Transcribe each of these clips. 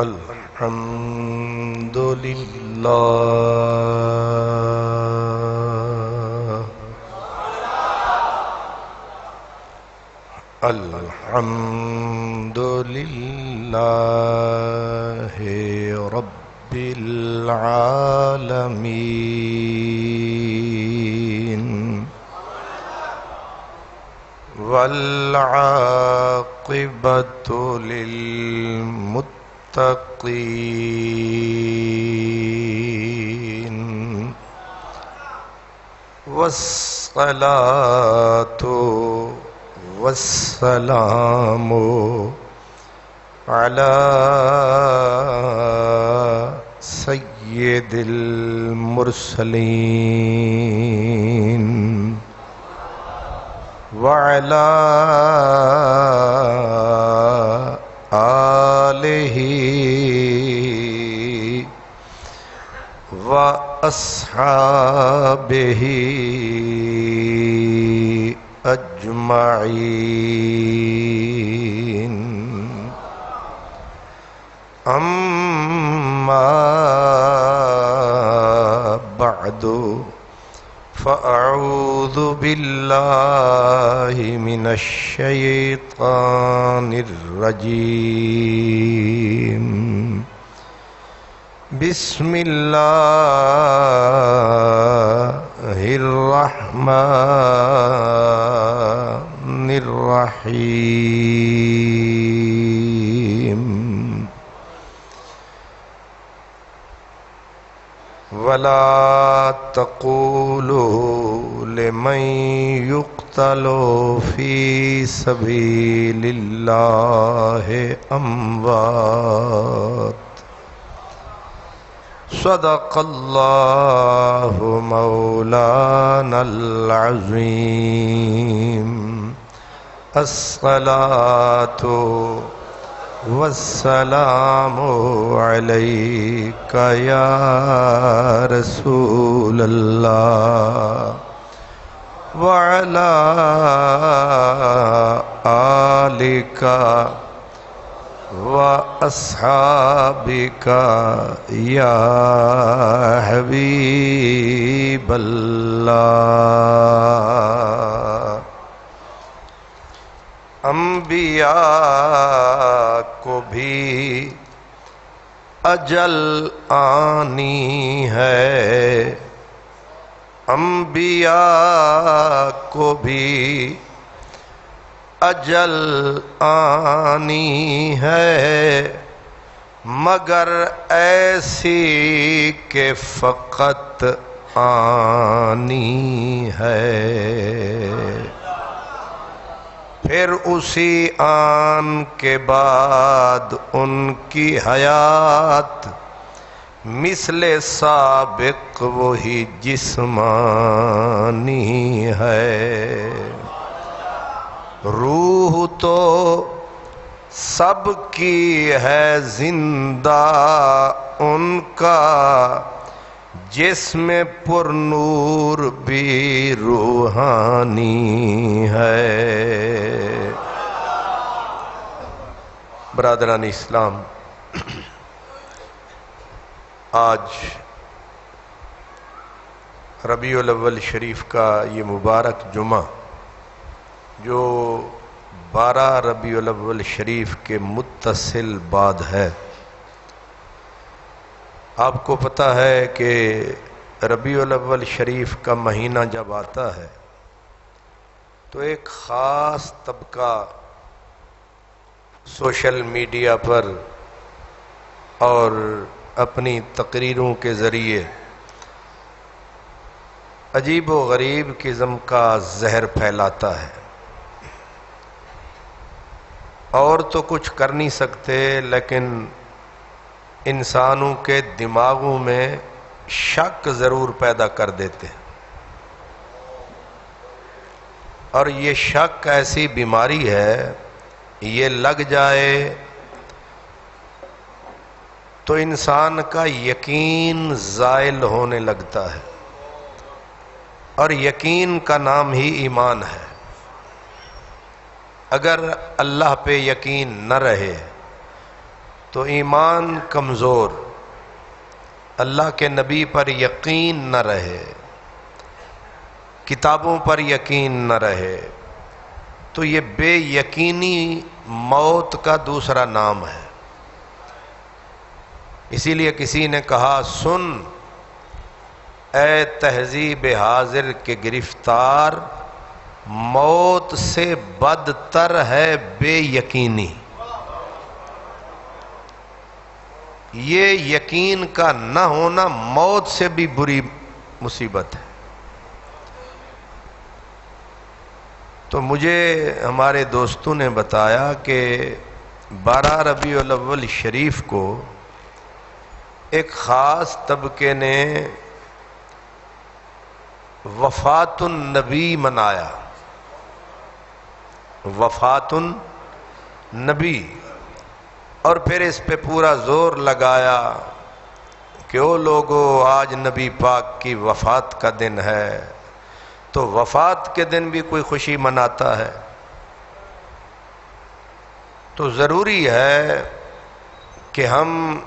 الحمد لله الحمد لله رب العالمين والعاقبة للمتقين والصلاة والسلام على سيد المرسلين وعلى آله وأصحابه أجمعين أما بعد فأعوذ بالله من الشيطان الرجيم بسم الله الرحمن الرحيم ولا تقولوا لمن يقتل في سبيل الله أموات صدق الله مولانا العظيم الصلاة والسلام عليك يا رسول الله وعلى آلك وأصحابك يا حبيب الله انبیاء کو بھی اجل آنی ہے انبیاء کو بھی اجل آنی ہے مگر ایسی کہ فقط آنی ہے پھر اسی آن کے بعد ان کی حیات مثل سابق وہی جسمانی ہے روح تو سب کی ہے زندہ ان کا جسم پر نور بھی روحانی ہے برادران اسلام آج ربیع الاول شریف کا یہ مبارک جمعہ جو 12 ربیع الاول شریف کے متصل بعد ہے آپ کو پتہ ہے کہ ربیع الاول شریف کا مہینہ جب آتا ہے تو ایک خاص طبقہ سوشل میڈیا پر اور اپنی تقریروں کے ذریعے عجیب و غریب قسم کا زہر پھیلاتا ہے اور تو کچھ کر نہیں سکتے لیکن انسانوں کے دماغوں میں شک ضرور پیدا کر دیتے ہیں اور یہ شک ایسی بیماری ہے یہ لگ جائے تو انسان کا یقین زائل ہونے لگتا ہے اور یقین کا نام ہی ایمان ہے اگر اللہ پہ یقین نہ رہے تو ایمان کمزور، اللہ کے نبی پر یقین نہ رہے، کتابوں پر یقین نہ رہے، تو یہ بے یقینی موت کا دوسرا نام ہے۔ اسی لیے کسی نے کہا، سن اے تہذیب حاضر کے گرفتار، موت سے بدتر ہے بے یقینی۔ یہ یقین کا نہ ہونا موت سے بھی بری مصیبت ہے۔ تو مجھے ہمارے دوستوں نے بتایا کہ 12 ربیع الاول شریف کو ایک خاص طبقے نے وفات النبی منایا، وفات النبی، اور پھر اس پہ پورا زور لگایا کہ او لوگو آج نبی پاک کی وفات کا دن ہے، تو وفات کے دن بھی کوئی خوشی مناتا ہے؟ تو ضروری ہے کہ ہم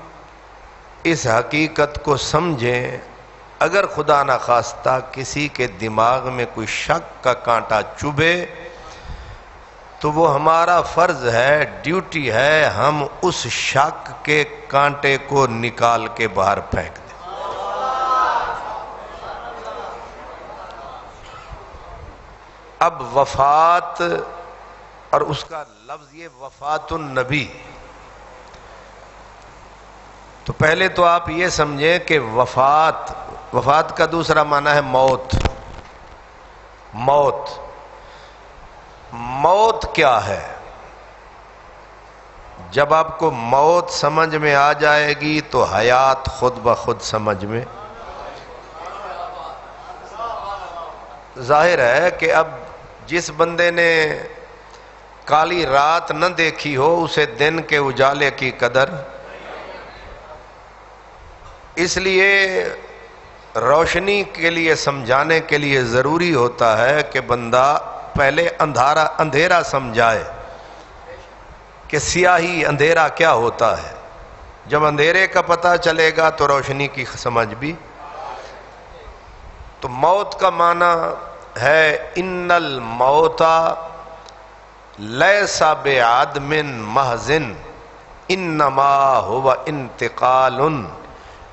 اس حقیقت کو سمجھیں۔ اگر خدا نخواستہ کسی کے دماغ میں کوئی شک کا کانٹا چبھے تو وہ ہمارا فرض ہے، ڈیوٹی ہے، ہم اس شک کے کانٹے کو نکال کے باہر پھینک دیں۔ اب وفات اور اس کا لفظ یہ وفات النبی، تو پہلے تو آپ یہ سمجھیں کہ وفات کا دوسرا معنی ہے موت۔ موت، موت کیا ہے؟ جب آپ کو موت سمجھ میں آ جائے گی تو حیات خود بخود سمجھ میں۔ ظاہر ہے کہ اب جس بندے نے کالی رات نہ دیکھی ہو اسے دن کے اجالے کی قدر، اس لیے روشنی کے لیے سمجھانے کے لیے ضروری ہوتا ہے کہ بندہ پہلے اندھیرا سمجھائے کہ سیاہی اندھیرا کیا ہوتا ہے۔ جب اندھیرے کا پتہ چلے گا تو روشنی کی سمجھ بھی۔ تو موت کا معنی ہے ان الموت لیس بعدم محض انما هو انتقال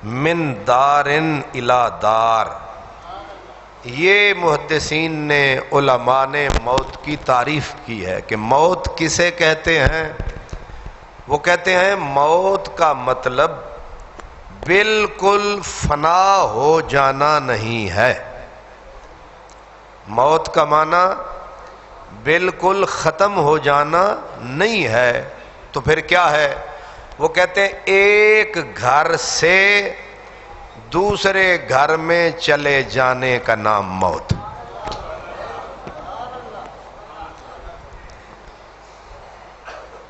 من دار الی دار۔ یہ محدثین نے، علماء نے موت کی تعریف کی ہے کہ موت کسے کہتے ہیں۔ وہ کہتے ہیں موت کا مطلب بالکل فنا ہو جانا نہیں ہے۔ موت کا معنی بالکل ختم ہو جانا نہیں ہے، تو پھر کیا ہے؟ وہ کہتے ہیں ایک گھر سے دوسرے گھر میں چلے جانے کا نام موت۔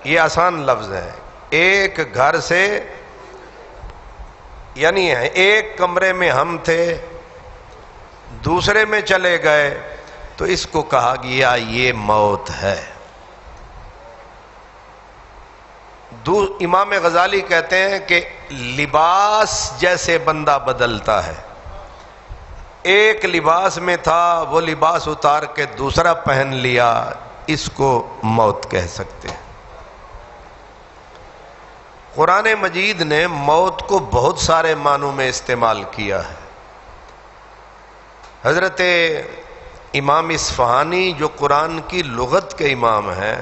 یہ آسان لفظ ہے، ایک گھر سے، یعنی ایک کمرے میں ہم تھے دوسرے میں چلے گئے تو اس کو کہا گیا یہ موت ہے۔ امام غزالی کہتے ہیں کہ لباس جیسے بندہ بدلتا ہے، ایک لباس میں تھا وہ لباس اتار کے دوسرا پہن لیا، اس کو موت کہہ سکتے ہیں۔ قرآن مجید نے موت کو بہت سارے معنوں میں استعمال کیا ہے۔ حضرت امام اصفہانی جو قرآن کی لغت کے امام ہیں،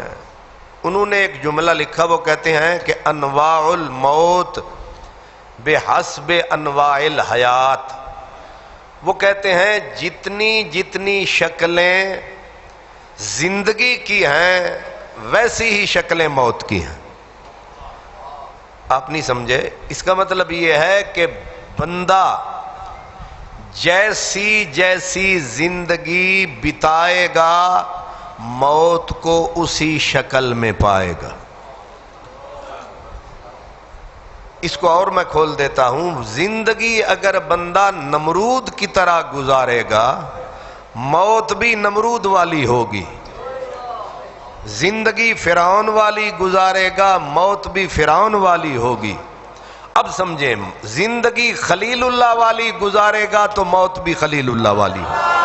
انہوں نے ایک جملہ لکھا، وہ کہتے ہیں کہ انواع الموت بحسب انواع الحیات۔ وہ کہتے ہیں جتنی جتنی شکلیں زندگی کی ہیں ویسی ہی شکلیں موت کی ہیں۔ آپ نہیں سمجھے؟ اس کا مطلب یہ ہے کہ بندہ جیسی جیسی زندگی بتائے گا موت کو اسی شکل میں پائے گا۔ اس کو اور میں کھول دیتا ہوں، زندگی اگر بندہ نمرود کی طرح گزارے گا موت بھی نمرود والی ہوگی۔ زندگی فرعون والی گزارے گا، موت بھی فرعون والی ہوگی۔ اب سمجھیں، زندگی خلیل اللہ والی گزارے گا تو موت بھی خلیل اللہ والی ہوگی۔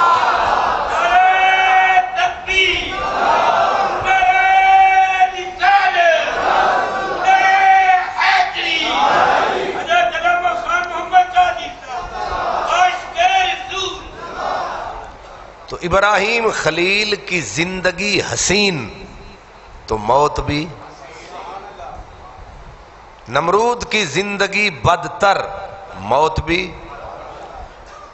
تو ابراہیم خلیل کی زندگی حسین تو موت بھی، نمرود کی زندگی بدتر موت بھی۔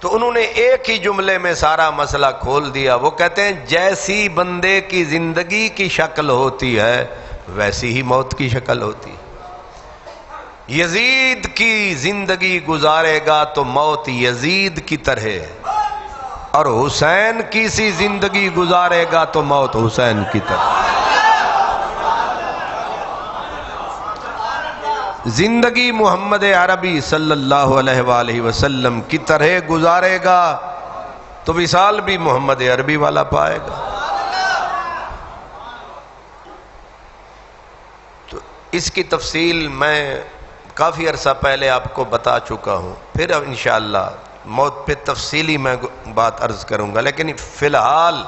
تو انہوں نے ایک ہی جملے میں سارا مسئلہ کھول دیا۔ وہ کہتے ہیں جیسی بندے کی زندگی کی شکل ہوتی ہے ویسی ہی موت کی شکل ہوتی ہے۔ یزید کی زندگی گزارے گا تو موت یزید کی طرح ہے، اور حسین کی سی زندگی گزارے گا تو موت حسین کی طرح۔ زندگی محمد عربی صلی اللہ علیہ وآلہ وسلم کی طرح گزارے گا تو وصال بھی محمد عربی والا پائے گا۔ تو اس کی تفصیل میں کافی عرصہ پہلے آپ کو بتا چکا ہوں، پھر اب انشاءاللہ موت پہ تفصیلی میں بات عرض کروں گا، لیکن فی الحال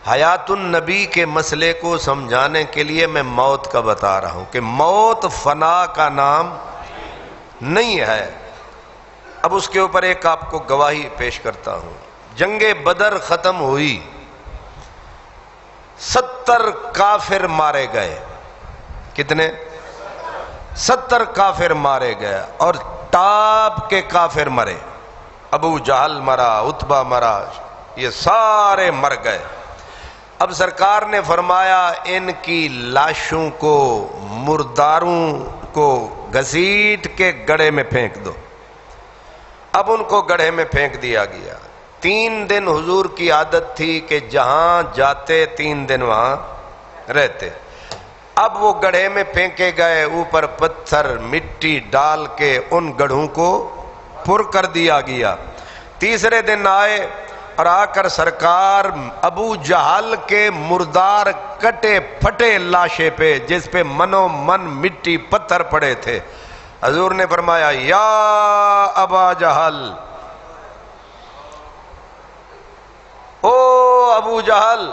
حیات النبی کے مسئلے کو سمجھانے کے لیے میں موت کا بتا رہا ہوں کہ موت فنا کا نام نہیں ہے۔ اب اس کے اوپر ایک آپ کو گواہی پیش کرتا ہوں۔ جنگ بدر ختم ہوئی، 70 کافر مارے گئے۔ کتنے؟ 70 کافر مارے گئے، اور ٹاپ کے کافر مرے۔ ابو جہل مرا، عتبہ مرا، یہ سارے مر گئے۔ اب سرکار نے فرمایا ان کی لاشوں کو، مرداروں کو گھسیٹ کے گڑھے میں پھینک دو۔ اب ان کو گڑھے میں پھینک دیا گیا۔ 3 دن حضور کی عادت تھی کہ جہاں جاتے 3 دن وہاں رہتے۔ اب وہ گڑھے میں پھینکے گئے، اوپر پتھر مٹی ڈال کے ان گڑھوں کو پر کر دیا گیا۔ تیسرے دن آئے اور آ کر سرکار ابو جہل کے مردار کٹے پھٹے لاشے پہ، جس پہ منو من مٹی پتھر پڑے تھے، حضور نے فرمایا یا ابا جہل، او ابو جہل،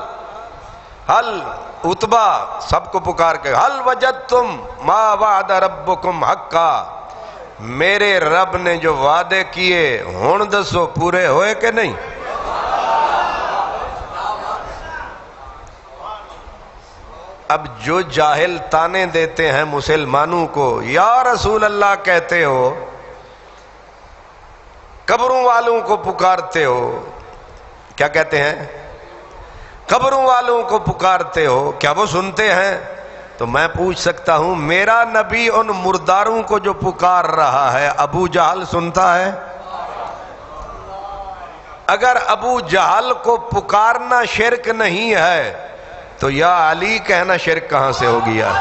حل عتبہ، سب کو پکار کے، حل وجدتم ما وعد ربکم حقا، میرے رب نے جو وعدے کیے ہن دسو پورے ہوئے کہ نہیں؟ اب جو جاہل تانے دیتے ہیں مسلمانوں کو، یا رسول اللہ کہتے ہو، قبروں والوں کو پکارتے ہو، کیا کہتے ہیں؟ قبروں والوں کو پکارتے ہو، کیا وہ سنتے ہیں؟ تو میں پوچھ سکتا ہوں، میرا نبی ان مرداروں کو جو پکار رہا ہے ابو جہل سنتا ہے؟ اگر ابو جہل کو پکارنا شرک نہیں ہے تو یا علی کہنا شرک کہاں سے ہو گیا؟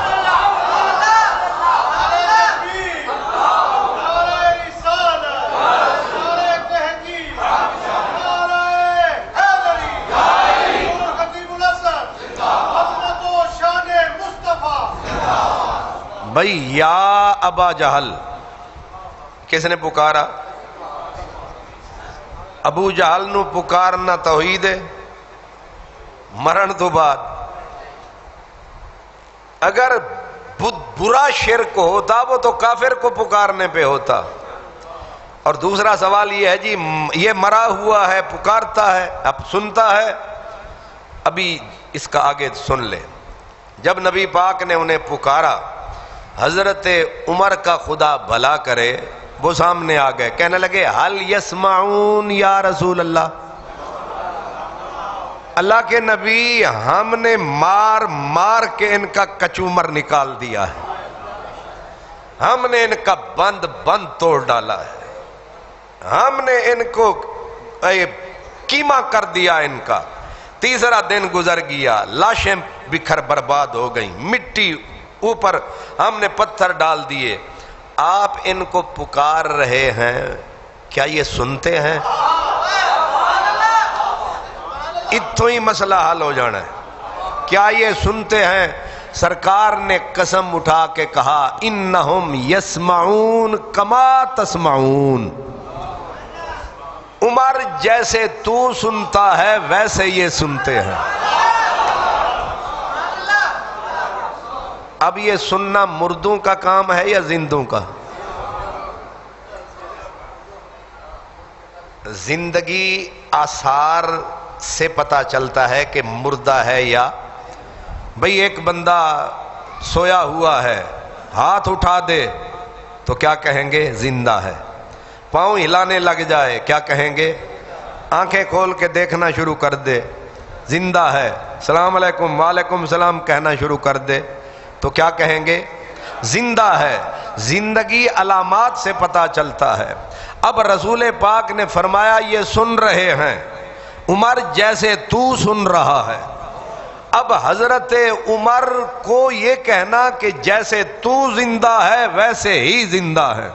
بھائی یا ابا جہل کس نے پکارا؟ ابو جہل نو پکارنا توحید ہے مرن تو بعد۔ اگر برا شرک ہوتا وہ تو کافر کو پکارنے پہ ہوتا۔ اور دوسرا سوال یہ ہے جی یہ مرا ہوا ہے پکارتا ہے، اب سنتا ہے؟ ابھی اس کا آگے سن لے۔ جب نبی پاک نے انہیں پکارا، حضرت عمر کا خدا بھلا کرے، وہ سامنے آ گئے، کہنے لگے حل یسمعون یا رسول اللہ، اللہ کے نبی ہم نے مار مار کے ان کا کچومر نکال دیا ہے، ہم نے ان کا بند توڑ ڈالا ہے، ہم نے ان کو کیما کر دیا ان کا۔ تیسرا دن گزر گیا، لاشیں بکھر برباد ہو گئیں، مٹی اوپر ہم نے پتھر ڈال دیے، آپ ان کو پکار رہے ہیں، کیا یہ سنتے ہیں؟ اتوں ہی مسئلہ حل ہو جانا ہے۔ کیا یہ سنتے ہیں؟ سرکار نے قسم اٹھا کے کہا انہم یسمعون کما تسمعون، عمر جیسے تو سنتا ہے ویسے یہ سنتے ہیں۔ اب یہ سننا مردوں کا کام ہے یا زندوں کا؟ زندگی آثار سے پتہ چلتا ہے کہ مردہ ہے یا بھئی ایک بندہ سویا ہوا ہے، ہاتھ اٹھا دے تو کیا کہیں گے؟ زندہ ہے۔ پاؤں ہلانے لگ جائے کیا کہیں گے؟ آنکھیں کھول کے دیکھنا شروع کر دے زندہ ہے، السلام علیکم وعلیکم السلام کہنا شروع کر دے تو کیا کہیں گے؟ زندہ ہے۔ زندگی علامات سے پتہ چلتا ہے۔ اب رسول پاک نے فرمایا یہ سن رہے ہیں عمر جیسے تو سن رہا ہے۔ اب حضرت عمر کو یہ کہنا کہ جیسے تو زندہ ہے ویسے ہی زندہ ہے،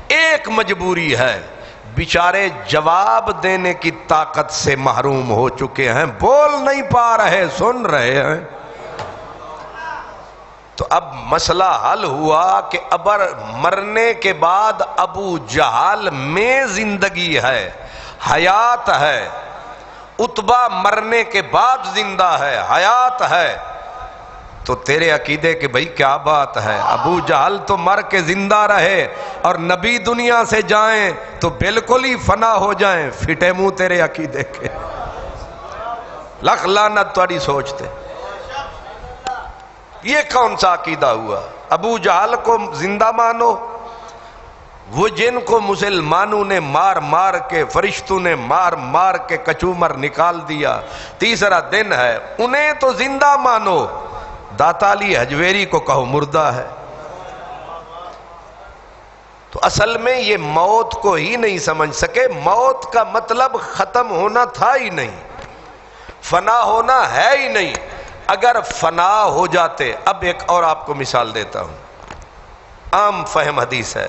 ایک مجبوری ہے، بیچارے جواب دینے کی طاقت سے محروم ہو چکے ہیں، بول نہیں پا رہے، سن رہے ہیں۔ تو اب مسئلہ حل ہوا کہ ابر مرنے کے بعد ابو جہل میں زندگی ہے، حیات ہے، عتبہ مرنے کے بعد زندہ ہے، حیات ہے، تو تیرے عقیدے کہ بھئی کیا بات ہے، ابو جہل تو مر کے زندہ رہے اور نبی دنیا سے جائیں تو بالکل ہی فنا ہو جائیں، پھٹے منہ تیرے عقیدے کے، لکھ لعنت تاری سوچتے۔ یہ کون سا عقیدہ ہوا؟ ابو جہل کو زندہ مانو، وہ جن کو مسلمانوں نے مار مار کے، فرشتوں نے مار مار کے کچومر نکال دیا، تیسرا دن ہے، انہیں تو زندہ مانو، داتا علی حجویری کو کہو مردہ ہے۔ تو اصل میں یہ موت کو ہی نہیں سمجھ سکے، موت کا مطلب ختم ہونا تھا ہی نہیں، فنا ہونا ہے ہی نہیں۔ اگر فنا ہو جاتے، اب ایک اور آپ کو مثال دیتا ہوں، عام فہم حدیث ہے،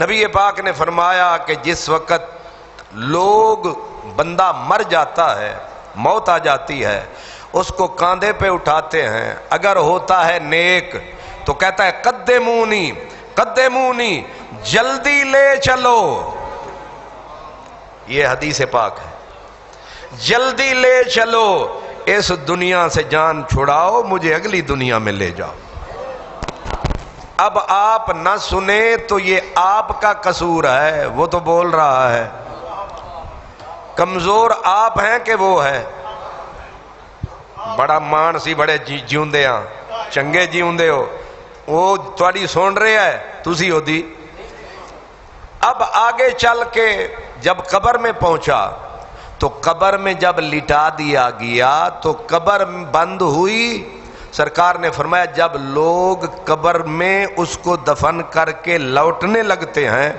نبی پاک نے فرمایا کہ جس وقت لوگ بندہ مر جاتا ہے، موت آ جاتی ہے، اس کو کاندھے پہ اٹھاتے ہیں، اگر ہوتا ہے نیک تو کہتا ہے قدمونی قدمونی، جلدی لے چلو، یہ حدیث پاک ہے، جلدی لے چلو، اس دنیا سے جان چھڑاؤ، مجھے اگلی دنیا میں لے جاؤ۔ اب آپ نہ سنیں تو یہ آپ کا قصور ہے، وہ تو بول رہا ہے، کمزور آپ ہیں کہ وہ ہے؟ بڑا مان سی بڑے جیوندے ہاں، چنگے جیوندے ہو، وہ تھوڑی سن رہے ہے تسی ہو دی۔ اب آگے چل کے جب قبر میں پہنچا تو قبر میں جب لٹا دیا گیا تو قبر بند ہوئی، سرکار نے فرمایا جب لوگ قبر میں اس کو دفن کر کے لوٹنے لگتے ہیں،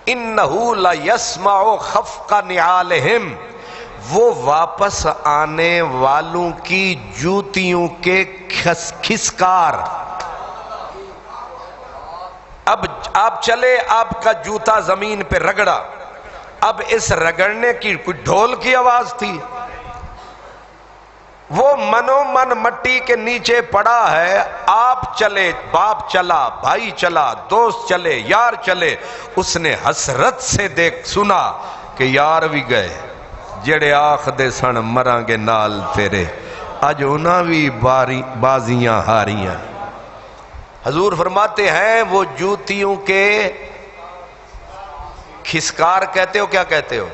اِنَّهُ لَيَسْمَعُ خَفْقَ نِعَالِهِمْ، وہ واپس آنے والوں کی جوتیوں کے کھسکار، اب آپ چلے، آپ کا جوتا زمین پہ رگڑا، اب اس رگڑنے کی کوئی ڈھول کی آواز تھی، وہ منو من مٹی کے نیچے پڑا ہے، آپ چلے، باپ چلا، بھائی چلا، دوست چلے، یار چلے، اس نے حسرت سے دیکھ سنا کہ یار بھی گئے جڑے آخ دے سن مران گے نال تیرے، اج انہاں بھی بازیاں ہاریاں۔ حضور فرماتے ہیں وہ جوتیوں کے کھسکار کہتے ہو، کیا کہتے ہو؟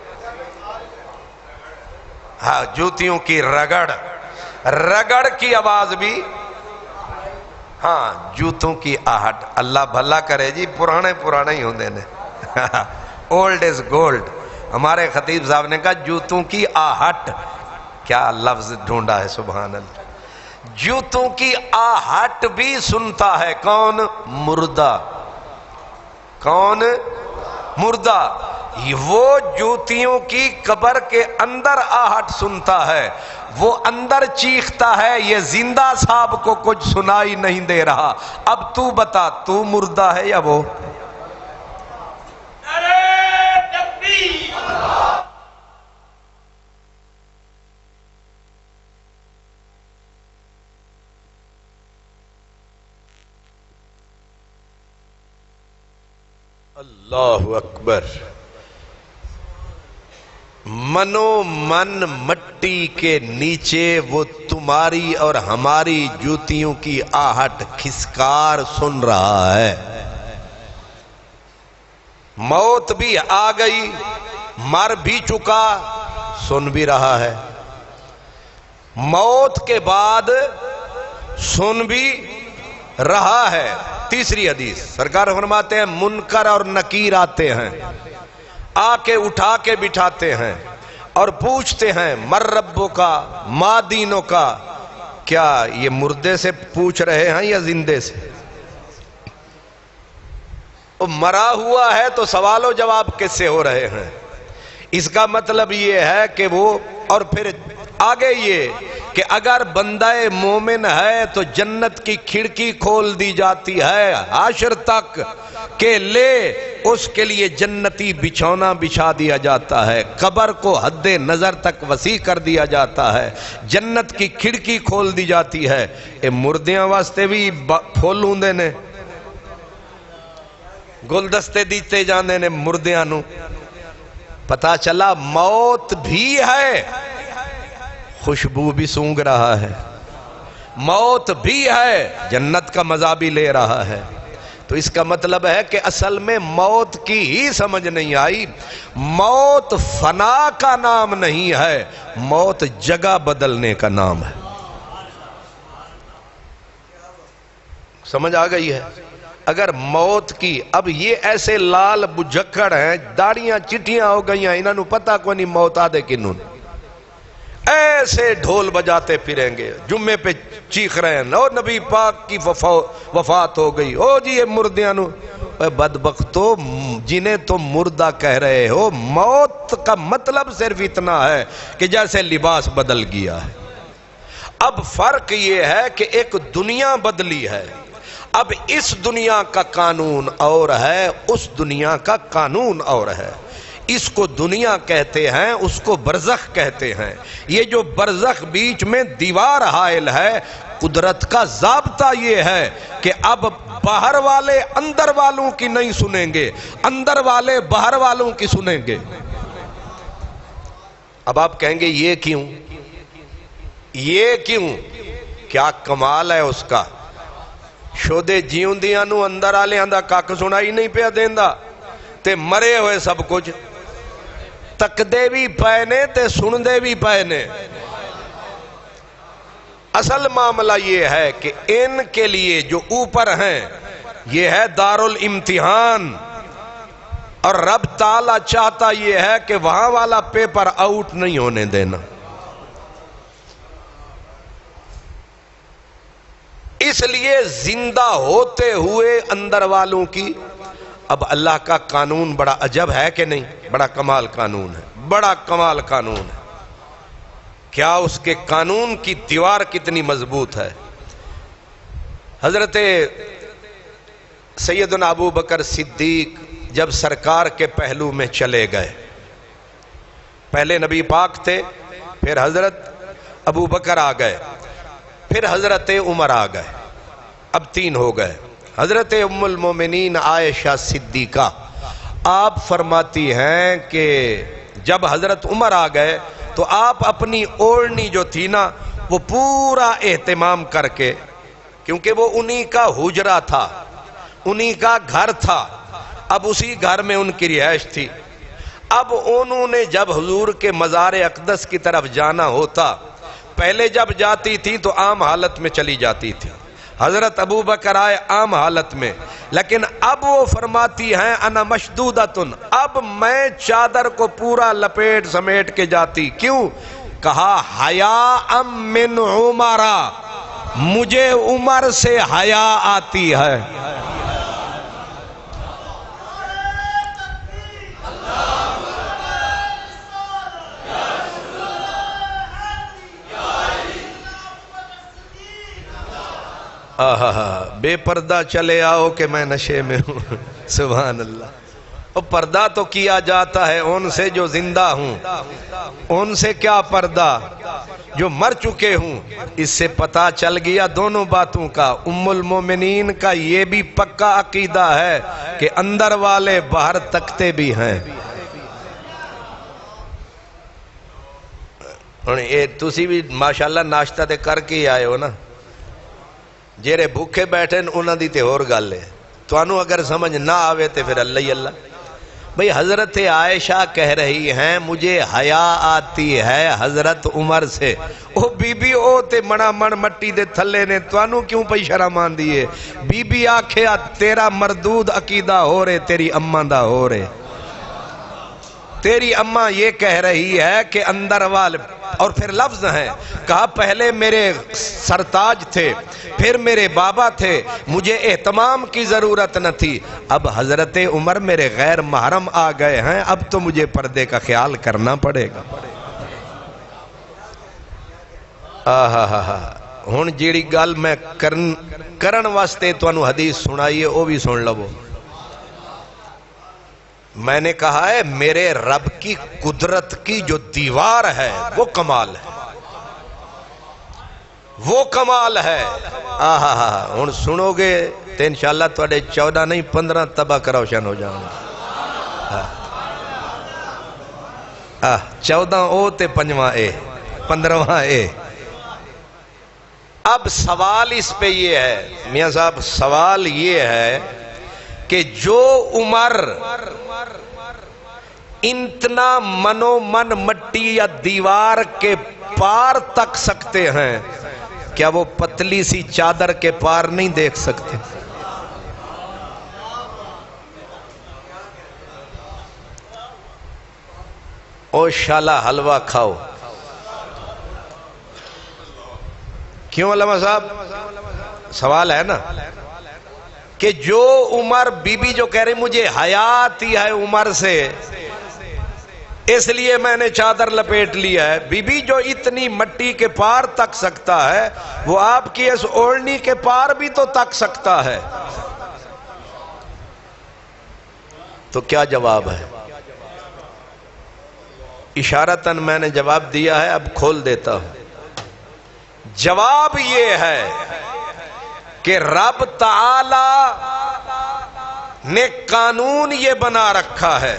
ہاں، جوتیوں کی رگڑ، رگڑ کی آواز بھی، ہاں جوتوں کی آہٹ، اللہ بھلا کرے جی، پرانے ہی ہوندے نے، اولڈ از گولڈ۔ ہمارے خطیب صاحب نے کہا جوتوں کی آہٹ، کیا لفظ ڈھونڈا ہے، سبحان اللہ، جوتوں کی آہٹ بھی سنتا ہے کون؟ مردہ۔ کون؟ مردہ۔ وہ جوتیوں کی قبر کے اندر آہٹ سنتا ہے، وہ اندر چیختا ہے، یہ زندہ صاحب کو کچھ سنائی نہیں دے رہا۔ اب تو بتا، تو مردہ ہے یا وہ؟ اللہ اکبر. منو من مٹی کے نیچے وہ تمہاری اور ہماری جوتیوں کی آہٹ کھسکار سن رہا ہے. موت بھی آ گئی، مر بھی چکا، سن بھی رہا ہے. موت کے بعد سن بھی رہا ہے. تیسری حدیث سرکار فرماتے ہیں منکر اور نکیر آتے ہیں، آ کے اٹھا کے بٹھاتے ہیں اور پوچھتے ہیں مر ربو کا ما دینوں کا. کیا یہ مردے سے پوچھ رہے ہیں یا زندے سے؟ وہ مرا ہوا ہے تو سوال و جواب کس سے ہو رہے ہیں؟ اس کا مطلب یہ ہے کہ وہ، اور پھر آگے یہ کہ اگر بندہ مومن ہے تو جنت کی کھڑکی کھول دی جاتی ہے حشر تک کہ لے، اس کے لیے جنتی بچھونا بچھا دیا جاتا ہے، قبر کو حد نظر تک وسیع کر دیا جاتا ہے، جنت کی کھڑکی کھول دی جاتی ہے. اے مردیاں واسطے بھی پھول ہوندے نے، گلدستے دیتے جاندے نے مردیاں نو. پتا چلا موت بھی ہے، خوشبو بھی سونگ رہا ہے، موت بھی ہے، جنت کا مزہ بھی لے رہا ہے. تو اس کا مطلب ہے کہ اصل میں موت کی ہی سمجھ نہیں آئی. موت فنا کا نام نہیں ہے، موت جگہ بدلنے کا نام ہے. سمجھ آ گئی ہے؟ اگر موت کی، اب یہ ایسے لال بجھکڑ ہیں، داڑیاں چٹیاں ہو گئی ہیں، انہوں نے پتہ کوئی نہیں موت آدھے کنوں، ایسے ڈھول بجاتے پھریں گے، جمعے پہ چیخ رہے ہیں او نبی پاک کی وفات ہو گئی، او جی یہ مردیاں نو. بدبختو، جنہیں تم مردہ کہہ رہے ہو، موت کا مطلب صرف اتنا ہے کہ جیسے لباس بدل گیا ہے. اب فرق یہ ہے کہ ایک دنیا بدلی ہے. اب اس دنیا کا قانون اور ہے، اس دنیا کا قانون اور ہے. اس کو دنیا کہتے ہیں، اس کو برزخ کہتے ہیں. یہ جو برزخ بیچ میں دیوار حائل ہے، قدرت کا ضابطہ یہ ہے کہ اب باہر والے اندر والوں کی نہیں سنیں گے، اندر والے باہر والوں کی سنیں گے. اب آپ کہیں گے یہ کیوں؟ یہ کیوں؟ کیا کمال ہے اس کا؟ شودے جیوندیاں نو اندر آلے آندہ کاک سنائی نہیں پیا دیندہ، تے مرے ہوئے سب کچھ تک دے بھی پائنے تے سن دے بھی پائنے. اصل معاملہ یہ ہے کہ ان کے لیے جو اوپر ہیں یہ ہے دار الامتحان، اور رب تعالیٰ چاہتا یہ ہے کہ وہاں والا پیپر آؤٹ نہیں ہونے دینا. اس لیے زندہ ہوتے ہوئے اندر والوں کی. اب اللہ کا قانون بڑا عجب ہے کہ نہیں؟ بڑا کمال قانون ہے، بڑا کمال قانون ہے. کیا اس کے قانون کی دیوار کتنی مضبوط ہے. حضرت سیدنا ابو بکر صدیق جب سرکار کے پہلو میں چلے گئے، پہلے نبی پاک تھے، پھر حضرت ابو بکر آ گئے، پھر حضرت عمر آ گئے، اب 3 ہو گئے. حضرت ام المومنین عائشہ صدیقہ آپ فرماتی ہیں کہ جب حضرت عمر آ گئے تو آپ اپنی اوڑھنی جو تھی نا وہ پورا اہتمام کر کے، کیونکہ وہ انہی کا حجرہ تھا، انہی کا گھر تھا، اب اسی گھر میں ان کی رہائش تھی. اب انہوں نے جب حضور کے مزار اقدس کی طرف جانا ہوتا، پہلے جب جاتی تھی تو عام حالت میں چلی جاتی تھی، حضرت ابو بکر آئے عام حالت میں، لیکن اب وہ فرماتی ہیں انا مشدودتن، اب میں چادر کو پورا لپیٹ سمیٹ کے جاتی. کیوں؟ کہا حیاء من عمرہ، مجھے عمر سے حیا آتی ہے. بے پردہ چلے آؤ کہ میں نشے میں ہوں. سبحان اللہ. پردہ تو کیا جاتا ہے ان سے جو زندہ ہوں، ان سے کیا پردہ جو مر چکے ہوں۔ اس سے پتہ چل گیا دونوں باتوں کا۔ ام المومنین کا یہ بھی پکا عقیدہ ہے کہ اندر والے باہر تکتے بھی ہیں۔ تسی بھی ماشاءاللہ ناشتہ تے کر کے آئے ہو نا، جیرے بھوکے بیٹھے انہاں دی تے اور گل ہے، توانوں اگر سمجھ نہ آوے تے پھر اللہ ہی اللہ۔ بھئی حضرت عائشہ کہہ رہی ہیں مجھے حیا آتی ہے حضرت عمر سے۔ او بی بی او تے منا من مٹی دے تھلے نے، توانوں کیوں پئی شرم آن دیئے؟ بی بی آکھیا تیرا مردود عقیدہ ہو رہے، تیری اماں دا ہو رہے۔ تیری اماں یہ کہہ رہی ہے کہ اندر والے، اور پھر لفظ ہیں، کہا پہلے میرے سرتاج تھے، پھر میرے بابا تھے، مجھے اہتمام کی ضرورت نہ تھی، اب حضرت عمر میرے غیر محرم آ گئے ہیں، اب تو مجھے پردے کا خیال کرنا پڑے گا۔ ہن جیڑی گل میں کرن واسطے تانوں حدیث سنائیے وہ بھی سن لو۔ میں نے کہا ہے میرے رب کی قدرت کی جو دیوار ہے وہ کمال ہے، وہ کمال ہے۔ ہن سنو گے تو انشاءاللہ تواڈے 14 نہیں 15 طبق روشن ہو جائیں گے۔ 14 او تے 5واں اے 15واں اے۔ اب سوال اس پہ یہ ہے میاں صاحب، سوال یہ ہے کہ جو عمر اتنا منو من مٹی یا دیوار کے پار تک سکتے ہیں، کیا وہ پتلی سی چادر کے پار نہیں دیکھ سکتے؟ او شالا حلوہ کھاؤ۔ کیوں علامہ صاحب؟ سوال ہے نا کہ جو عمر بی بی جو کہہ رہی مجھے حیا آتی ہے عمر سے اس لیے میں نے چادر لپیٹ لیا ہے، بی بی جو اتنی مٹی کے پار تک سکتا ہے وہ آپ کی اس اوڑھنی کے پار بھی تو تک سکتا ہے، تو کیا جواب ہے؟ اشارتاً میں نے جواب دیا ہے، اب کھول دیتا ہوں۔ جواب یہ ہے کہ رب تعالی نے قانون یہ بنا رکھا ہے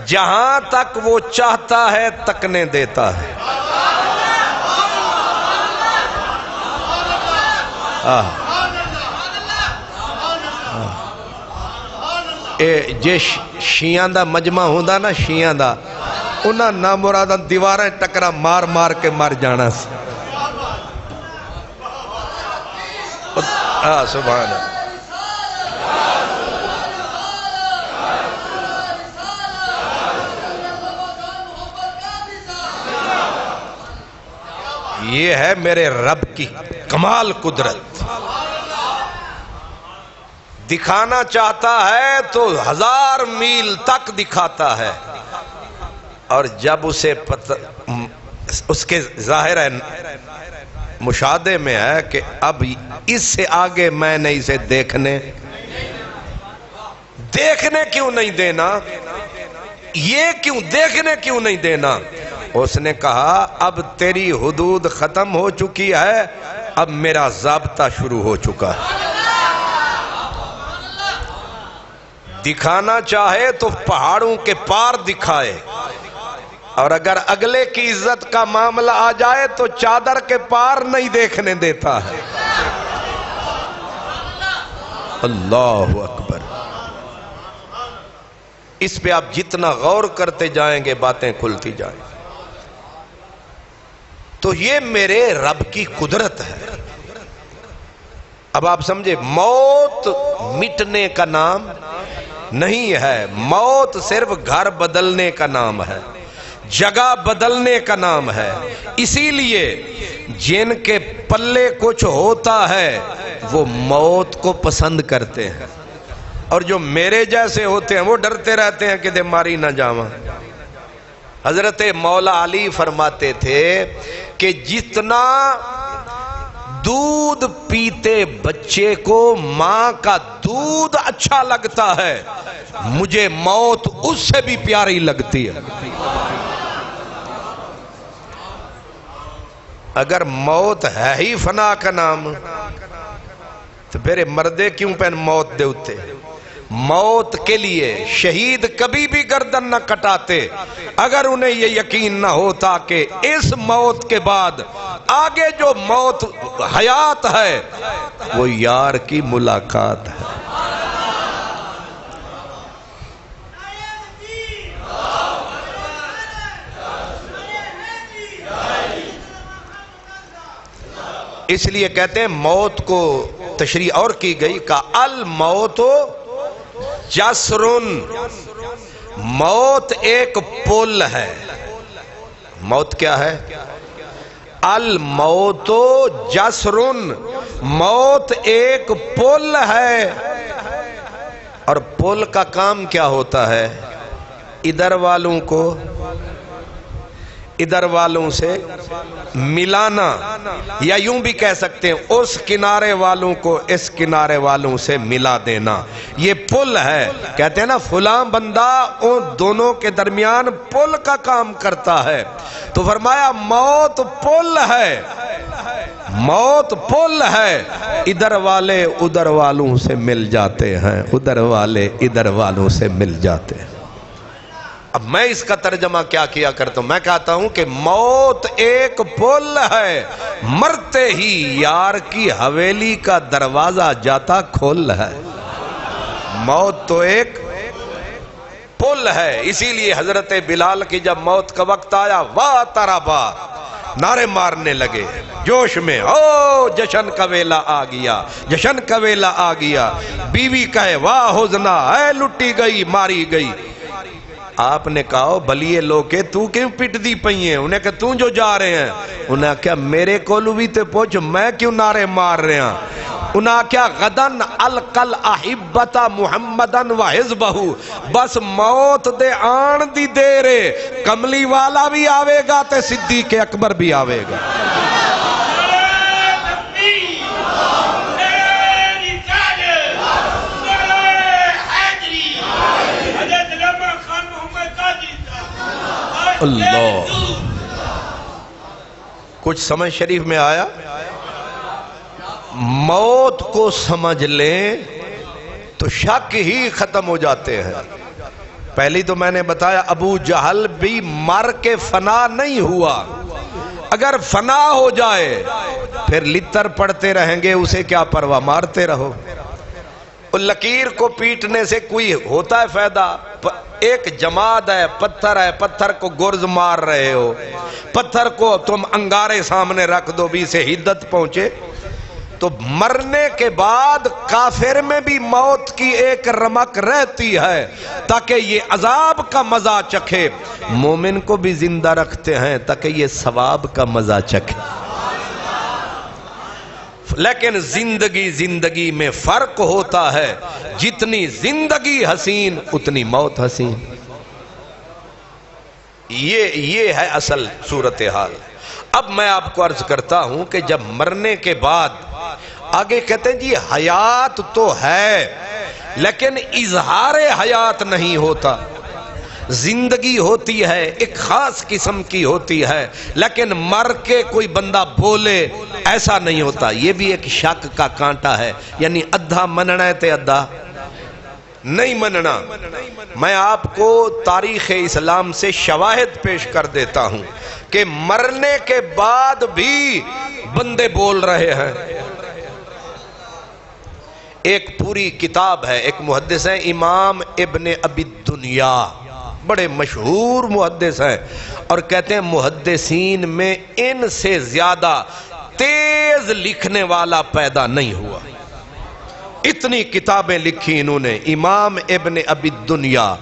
جہاں تک وہ چاہتا ہے تکنے دیتا ہے۔ جے شیعہ دا مجمع ہوندا نا، شیعہ دا انہاں نامراداں دیواراں ٹکرا مار مار کے مر جانا سی۔ سبحان اللہ۔ یہ ہے میرے رب کی کمال قدرت۔ دکھانا چاہتا ہے تو 1000 میل تک دکھاتا ہے، اور جب اسے اس کے ظاہر ہے مشاہدے میں ہے کہ اب اس سے آگے میں نے اسے دیکھنے کیوں نہیں دینا، یہ کیوں دیکھنے کیوں نہیں دینا؟ اس نے کہا اب تیری حدود ختم ہو چکی ہے، اب میرا ضابطہ شروع ہو چکا ہے۔ دکھانا چاہے تو پہاڑوں کے پار دکھائے، اور اگر اگلے کی عزت کا معاملہ آ جائے تو چادر کے پار نہیں دیکھنے دیتا ہے۔ اللہ اکبر۔ اس پہ آپ جتنا غور کرتے جائیں گے باتیں کھلتی جائیں۔ تو یہ میرے رب کی قدرت ہے۔ اب آپ سمجھے، موت مٹنے کا نام نہیں ہے، موت صرف گھر بدلنے کا نام ہے، جگہ بدلنے کا نام ہے۔ اسی لیے جن کے پلے کچھ ہوتا ہے وہ موت کو پسند کرتے ہیں، اور جو میرے جیسے ہوتے ہیں وہ ڈرتے رہتے ہیں کہ دے ماری نہ جاواں۔ حضرت مولا علی فرماتے تھے کہ جتنا دودھ پیتے بچے کو ماں کا دودھ اچھا لگتا ہے، مجھے موت اس سے بھی پیاری لگتی ہے۔ اگر موت ہے ہی فنا کا نام تو پھر مردے کیوں پہن موت دے اتے؟ موت کے لیے شہید کبھی بھی گردن نہ کٹاتے اگر انہیں یہ یقین نہ ہوتا کہ اس موت کے بعد آگے جو موت حیات ہے وہ یار کی ملاقات ہے۔ اس لیے کہتے ہیں موت کو تشریح اور کی گئی کہ الموت جسرن، موت ایک پل ہے۔ موت کیا ہے؟ الموت جسرن، موت ایک پل ہے۔ اور پل کا کام کیا ہوتا ہے؟ ادھر والوں کو ادھر والوں سے ملانا، یا یوں بھی کہہ سکتے ہیں اس کنارے والوں کو اس کنارے والوں سے ملا دینا، یہ پل ہے۔ کہتے ہیں نا فلاں بندہ ان دونوں کے درمیان پل کا کام کرتا ہے، تو فرمایا موت پل ہے، موت پل ہے، ادھر والے ادھر والوں سے مل جاتے ہیں، ادھر والے ادھر والوں سے مل جاتے ہیں۔ اب میں اس کا ترجمہ کیا کرتا ہوں؟ میں کہتا ہوں کہ موت ایک پل ہے، مرتے ہی یار کی حویلی کا دروازہ جاتا کھل ہے۔ موت تو ایک پل ہے، اسی لیے حضرت بلال کی جب موت کا وقت آیا واہ ترابا نعرے مارنے لگے جوش میں، او جشن کا ویلا آ گیا، جشن کا ویلا آ گیا۔ بیوی کہے واہ حزنا، اے لٹی گئی ماری گئی۔ آپ نے کہا بھلیے لوکے تو کیوں پٹ دی پئی ہیں؟ انہیں کہا تو جو جا رہے ہیں؟ انہیں کہا میرے کولو بھی تے پوچھ میں کیوں نعرے مار رہے ہیں؟ انہیں کہا غدن القل احبتا محمدن و حزبہ، بس موت دے آن دی دیرے کملی والا بھی آوے گا تے صدیق اکبر بھی آوے گا۔ اللہ، کچھ سمجھ شریف میں آیا؟ موت کو سمجھ لیں تو شک ہی ختم ہو جاتے ہیں۔ پہلی تو میں نے بتایا ابو جہل بھی مر کے فنا نہیں ہوا، اگر فنا ہو جائے پھر لتر پڑتے رہیں گے، اسے کیا پرواہ، مارتے رہو۔ لکیر کو پیٹنے سے کوئی ہوتا ہے فائدہ؟ ایک جماد ہے، پتھر کو گرز مار رہے ہو، پتھر کو تم انگارے سامنے رکھ دو بھی اسے حدت پہنچے؟ تو مرنے کے بعد کافر میں بھی موت کی ایک رمق رہتی ہے تاکہ یہ عذاب کا مزہ چکھے، مومن کو بھی زندہ رکھتے ہیں تاکہ یہ ثواب کا مزہ چکھے۔ لیکن زندگی میں فرق ہوتا ہے، جتنی زندگی حسین اتنی موت حسین، یہ ہے اصل صورتحال۔ اب میں آپ کو عرض کرتا ہوں کہ جب مرنے کے بعد آگے کہتے ہیں جی حیات تو ہے لیکن اظہار حیات نہیں ہوتا، زندگی ہوتی ہے ایک خاص قسم کی ہوتی ہے، لیکن مر کے کوئی بندہ بولے ایسا نہیں ہوتا۔ یہ بھی ایک شک کا کانٹا ہے، یعنی ادھا مننا ہے تے ادھا نہیں مننا۔ میں آپ کو تاریخ اسلام سے شواہد پیش کر دیتا ہوں کہ مرنے کے بعد بھی بندے بول رہے ہیں۔ ایک پوری کتاب ہے، ایک محدث ہیں امام ابن ابی الدنیا، بڑے مشہور محدث ہیں، اور کہتے ہیں محدثین میں ان سے زیادہ تیز لکھنے والا پیدا نہیں ہوا۔ اتنی کتابیں لکھی انہوں نے، امام ابن ابی الدنیا،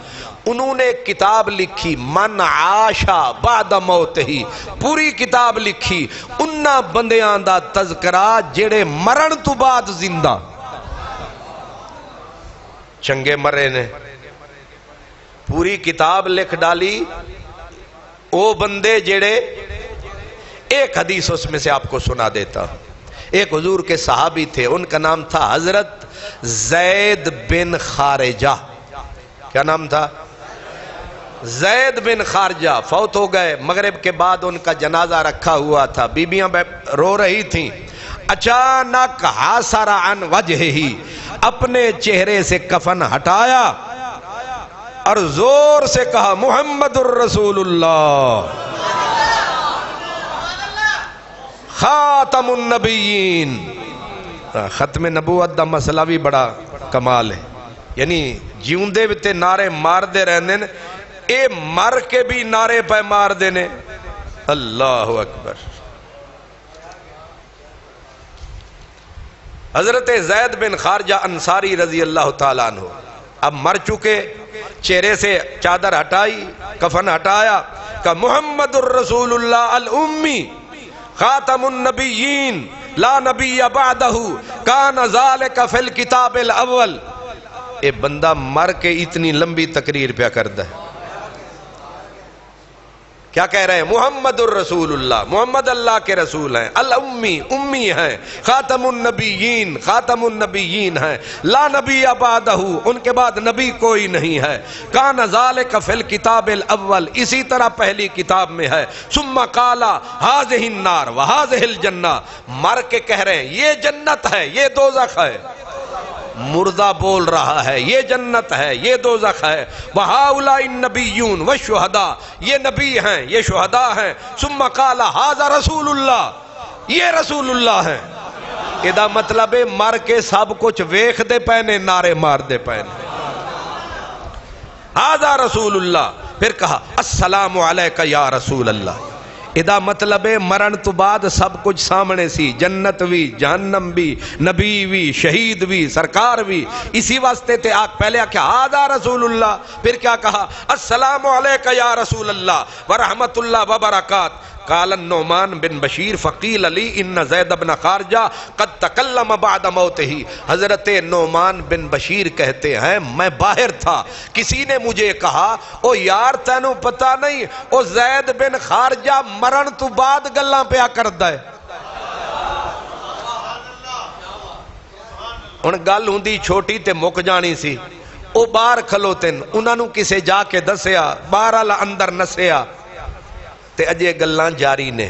انہوں نے کتاب لکھی من عاشا بعد موت ہی، پوری کتاب لکھی انہاں بندیاں دا تذکرہ جڑے مرن تو بعد زندہ، چنگے مرے نے، پوری کتاب لکھ ڈالی او بندے جڑے، ایک حدیث اس میں سے آپ کو سنا دیتا ہوں۔ ایک حضور کے صحابی تھے، ان کا نام تھا حضرت زید بن خارجہ۔ کیا نام تھا؟ زید بن خارجہ۔ فوت ہو گئے، مغرب کے بعد ان کا جنازہ رکھا ہوا تھا، بیویاں رو رہی تھیں۔ اچانک حاصر عن وجہہ، اپنے چہرے سے کفن ہٹایا اور زور سے کہا محمد الرسول اللہ خاتم النبیین۔ ختم نبوت دا مسئلہ بھی بڑا کمال ہے، یعنی جیوندے بھی تے نعرے مار دے رہنے، اے مر کے بھی نعرے پہ مار دینے۔ اللہ اکبر۔ حضرت زید بن خارجہ انصاری رضی اللہ تعالیٰ عنہ اب مر چکے، چہرے سے چادر ہٹائی، کفن ہٹایا، کہ محمد الرسول اللہ الامی خاتم النبیین لا نبی بعدہ کان ذالک فی الکتاب الاول۔ اے بندہ مر کے اتنی لمبی تقریر پہ کردا ہے، کیا کہہ رہے ہیں؟ محمد الرسول اللہ، محمد اللہ کے رسول ہیں، الامی امی ہیں، خاتم النبیین خاتم النبیین ہیں، لا نبی بعدہ ان کے بعد نبی کوئی نہیں ہے، کان ذالک فی الکتاب الاول اسی طرح پہلی کتاب میں ہے، ثم قال ھذہ النار وھذہ الجنہ، مر کے کہہ رہے ہیں یہ جنت ہے یہ دوزخ ہے، مردہ بول رہا ہے یہ جنت ہے یہ دوزخ ہے، وَهَؤُلَاءِ النَّبِيُّونَ وَالشُّهَدَاء یہ نبی ہیں یہ شہداء ہیں، ثم قال ھذا رسول اللہ یہ رسول اللہ ہیں۔ ادا مطلب ہے مر کے سب کچھ ویکھ دے پینے، نعرے مار دے پینے، ھذا رسول اللہ۔ پھر کہا السلام علیک یا رسول اللہ، ادا مطلب ہے مرن تو بعد سب کچھ سامنے سی، جنت بھی جہنم بھی نبی بھی شہید بھی سرکار بھی، اسی واسطے تے آگ پہلے آکھا ھذا رسول اللہ، پھر کیا کہا السلام علیک یا رسول اللہ ورحمت اللہ وبرکاتہ۔ قال النعمان بن بشیر فقیل علی ان زید بن خارجہ قد تکلم بعد موتہ، حضرت نعمان بن بشیر کہتے ہیں میں باہر تھا، کسی نے مجھے کہا او یار تینوں پتہ نہیں او زید بن خارجہ مرن تو بعد گلاں پیا کردا ہے۔ ان گل ہوندی چھوٹی تے مک جانی سی، او باہر کھلوتے انہاں نوں کسے جا کے دسیا، بہرحال اندر نسیا تے اجے گلاں جاری نے،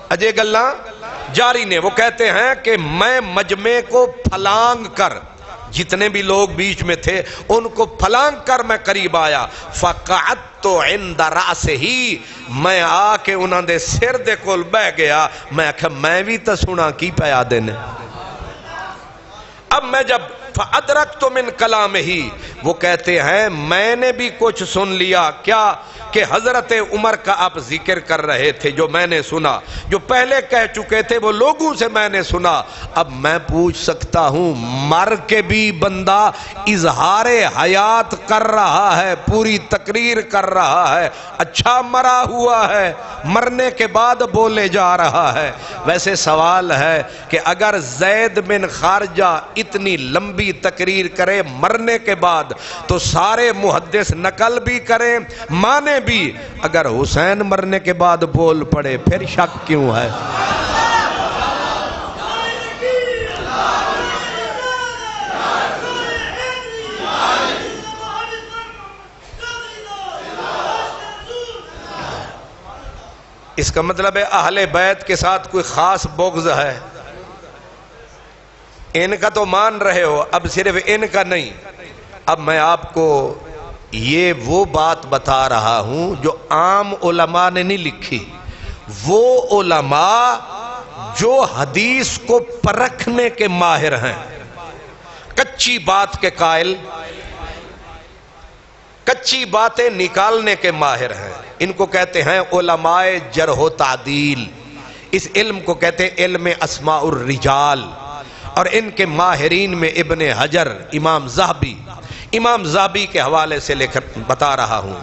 اجے گلاں جاری نے۔ وہ کہتے ہیں کہ میں مجمع کو پھلانگ کر، جتنے بھی لوگ بیچ میں تھے ان کو پھلانگ کر میں قریب آیا، فقعدت عند رأسہ، میں آ کے انہاں دے سر دے کول بہ گیا، میں آکھا میں بھی تا سنا کی پیا دینے۔ اب میں جب فَأَدْرَكْتُ مِنْ كَلَامِهِ، وہ کہتے ہیں میں نے بھی کچھ سن لیا، کیا کہ حضرت عمر کا آپ ذکر کر رہے تھے، جو میں نے سنا، جو پہلے کہہ چکے تھے وہ لوگوں سے میں نے سنا۔ اب میں پوچھ سکتا ہوں مر کے بھی بندہ اظہار حیات کر رہا ہے، پوری تقریر کر رہا ہے، اچھا مرا ہوا ہے، مرنے کے بعد بولے جا رہا ہے۔ ویسے سوال ہے کہ اگر زید بن خارجہ اتنی لمبی تقریر کرے مرنے کے بعد تو سارے محدث نقل بھی کریں مانے بھی، اگر حسین مرنے کے بعد بول پڑے پھر شک کیوں ہے؟ اس کا مطلب ہے اہل بیت کے ساتھ کوئی خاص بغض ہے، ان کا تو مان رہے ہو، اب صرف ان کا نہیں۔ اب میں آپ کو یہ وہ بات بتا رہا ہوں جو عام علماء نے نہیں لکھی، وہ علماء جو حدیث کو پرکھنے کے ماہر ہیں، کچی بات کے قائل، کچی باتیں نکالنے کے ماہر ہیں، ان کو کہتے ہیں علماء جرح و تعدیل، اس علم کو کہتے ہیں علم اسماء الرجال، اور ان کے ماہرین میں ابن حجر، امام زہبی کے حوالے سے لے کر بتا رہا ہوں۔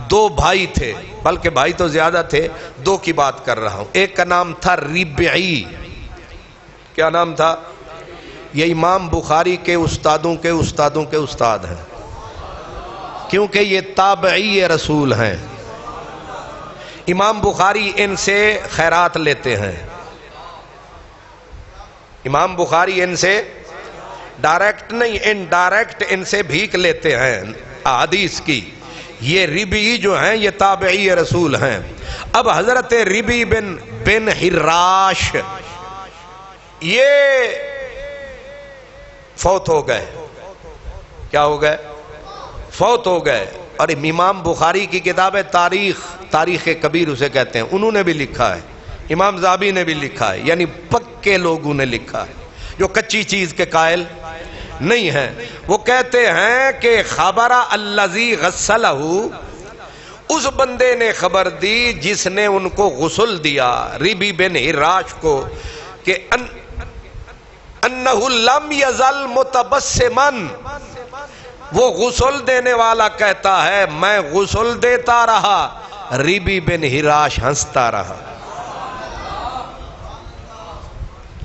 دو بھائی تھے، بلکہ بھائی تو زیادہ تھے، دو کی بات کر رہا ہوں۔ ایک کا نام تھا ربعی، کیا نام تھا؟ یہ امام بخاری کے استادوں کے استادوں کے استاد ہیں، کیونکہ یہ تابعی رسول ہیں۔ امام بخاری ان سے خیرات لیتے ہیں، امام بخاری ان سے ڈائریکٹ نہیں انڈائریکٹ ان سے بھیک لیتے ہیں احادیث کی. یہ ربی جو ہیں یہ تابعی رسول ہیں. اب حضرت ربی بن حراش یہ فوت ہو گئے. کیا ہو گئے؟ فوت ہو گئے. اور امام بخاری کی کتاب ہے تاریخ کبیر اسے کہتے ہیں، انہوں نے بھی لکھا ہے، امام ذہبی نے بھی لکھا ہے، یعنی پکے لوگوں نے لکھا ہے جو کچی چیز کے قائل نہیں ہیں. وہ کہتے ہیں کہ خبر الذی غسلہ، اس بندے نے خبر دی جس نے ان کو غسل دیا، ربی بن حراش کو، کہ انہ لم یزل متبسما، وہ غسل دینے والا کہتا ہے میں غسل دیتا رہا، ربی بن حراش ہنستا رہا.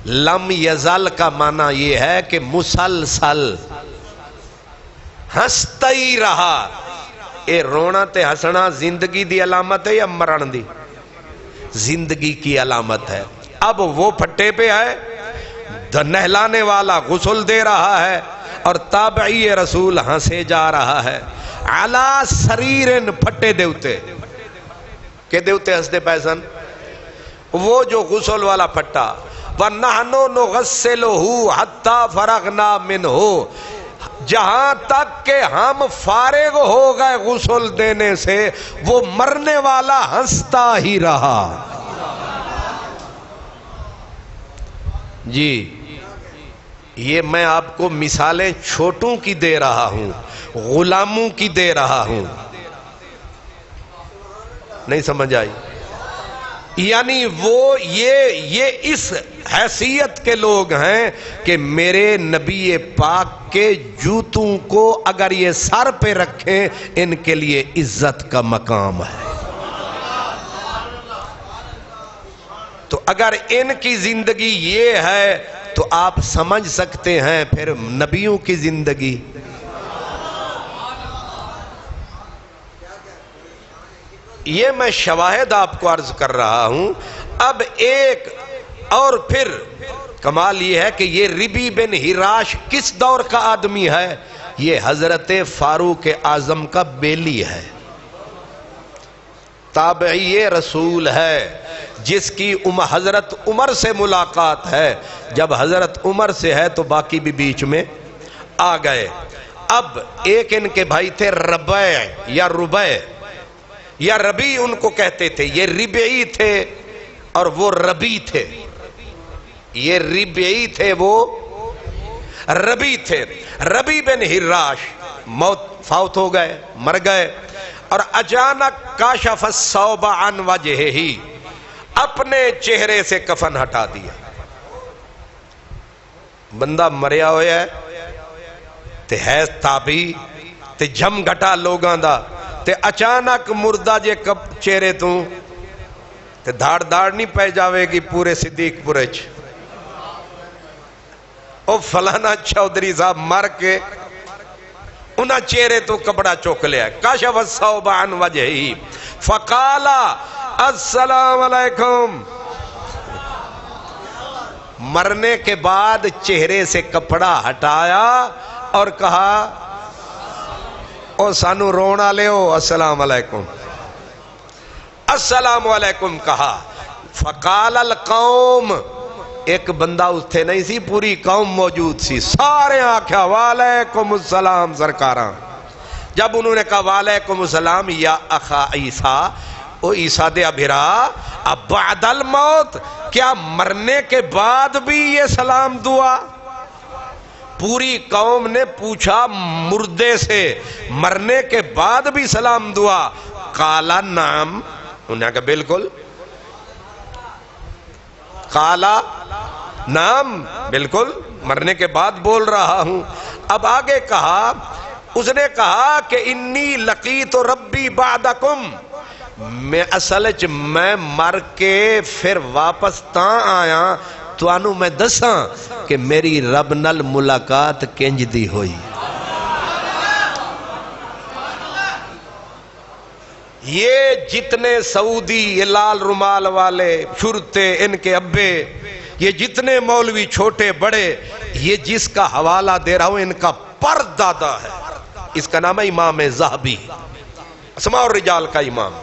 لم یزل کا معنی یہ ہے کہ مسلسل ہنستا ہی رہا. اے رونا تے ہسنا زندگی دی علامت ہے یا مرن دی؟ زندگی کی علامت ہے. اب وہ پھٹے پہ ہے، نہلانے والا غسل دے رہا ہے اور تابعی رسول ہنسے جا رہا ہے. علی سریرن، پھٹے دیوتے کہ دیوتے ہنستے پیسن، وہ جو غسل والا پھٹا. وَنَحْنُ نُغَسِّلُهُ حَتَّى فَرَغْنَا مِنْهُ، جہاں تک کہ ہم فارغ ہو گئے غسل دینے سے وہ مرنے والا ہنستا ہی رہا. جی یہ میں آپ کو مثالیں چھوٹوں کی دے رہا ہوں، غلاموں کی دے رہا ہوں. نہیں سمجھ آئی؟ یعنی وہ یہ اس حیثیت کے لوگ ہیں کہ میرے نبی پاک کے جوتوں کو اگر یہ سر پہ رکھیں ان کے لیے عزت کا مقام ہے. تو اگر ان کی زندگی یہ ہے تو آپ سمجھ سکتے ہیں پھر نبیوں کی زندگی. یہ میں شواہد آپ کو عرض کر رہا ہوں. اب ایک اور پھر کمال یہ ہے کہ یہ ربی بن حراش کس دور کا آدمی ہے؟ یہ حضرت فاروق اعظم کا بیلی ہے، تابعی رسول ہے، جس کی حضرت عمر سے ملاقات ہے. جب حضرت عمر سے ہے تو باقی بھی بیچ میں آ گئے. اب ایک ان کے بھائی تھے ربیع یا ربیع یا ربی ان کو کہتے تھے. یہ ربعی تھے اور وہ ربی تھے. یہ ربعی تھے، وہ ربی تھے. ربی بن حراش فوت ہو گئے، مر گئے. اور اچانک کاشف الثوب عن وجہہ، اپنے چہرے سے کفن ہٹا دیا. بندہ مریا ہویا ہے تے ہے تابی تے جم گھٹا لوگاں دا، تے اچانک مردہ جے کب چہرے تو تے دھاڑ نہیں پہ جاوے گی پورے صدیق پورے چ. او فلانا چودھری صاحب مر کے انہاں چہرے تو کپڑا چوک لیا. کاشف الثوب عن وجہہ فقال السلام علیکم. مرنے کے بعد چہرے سے کپڑا ہٹایا اور کہا او سانو رونا لے ہو، السلام علیکم. السلام علیکم کہا. فقال القوم، ایک بندہ اتھے نہیں سی، پوری قوم موجود سی، سارے آکھیا وعلیکم السلام سرکاراں. جب انہوں نے کہا وعلیکم السلام یا اخا عیسیٰ، او عیسیٰ دے ابھرا، اب بعد الموت، کیا مرنے کے بعد بھی یہ سلام دعا؟ پوری قوم نے پوچھا مردے سے مرنے کے بعد بھی سلام دعا؟ قالا نعم، انہوں نے کہا بالکل. قالا نعم، بالکل مرنے کے بعد بول رہا ہوں. اب آگے کہا، اس نے کہا کہ انی لقیت ربی بعدکم، میں اصلچ میں مر کے پھر واپس تاں آیا تو انو میں دساں کہ میری رب نال ملاقات کنج دی ہوئی. یہ جتنے سعودی لال رومال والے شرتے، ان کے ابے، یہ جتنے مولوی چھوٹے بڑے، یہ جس کا حوالہ دے رہا ہوں ان کا پردادا ہے، اس کا نام ہے امام ذہبی، اسماء الرجال کا امام۔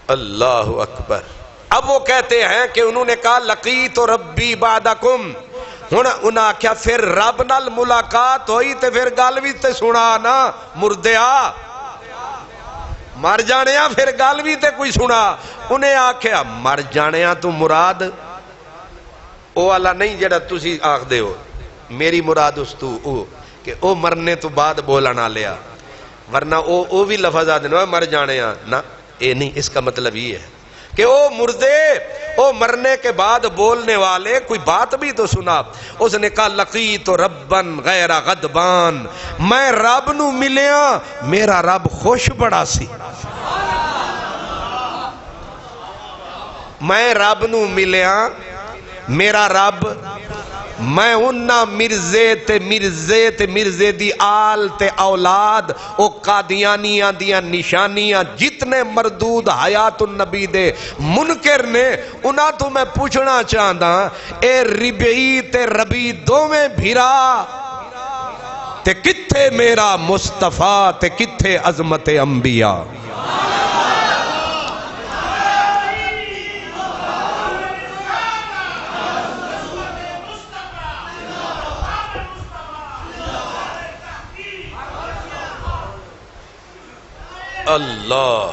اللہ اکبر۔ اب وہ کہتے ہیں کہ انہوں نے کہا لقیت ربی بعدکم، انہاں آکھیا پھر رب نال ملاقات ہوئی تے پھر گل بھی تے سنا نا مردیا، مر جانیا پھر گل بھی تے کوئی سنا۔ انہیں آکھیا مر جانیا تو مراد او والا نہیں جڑا تسی آکھ دے ہو، میری مراد اس تو او کہ او مرنے تو بعد بولا نہ لیا، ورنہ او بھی لفظ آدھنا مر جانیا نا، اے نہیں، اس کا مطلب یہ ہے کہ او مردے، او مرنے کے بعد بولنے والے کوئی بات بھی تو سنا۔ اس نے کہا لقیت ربن غیر غضبان، میں رب نو ملیا میرا رب خوش بڑا سی، میں رب نو ملیا میرا رب، میں انہاں مرزے دی آل تے اولاد، او قادیانیاں دیاں نشانیاں جتنے مردود حیات النبی دے منکر نے، انہاں تو میں پوچھنا چاہتا اے ربعی تے ربی دوویں بھرا تے کتھے میرا مصطفیٰ تے کتھے عظمت انبیاء؟ اللہ۔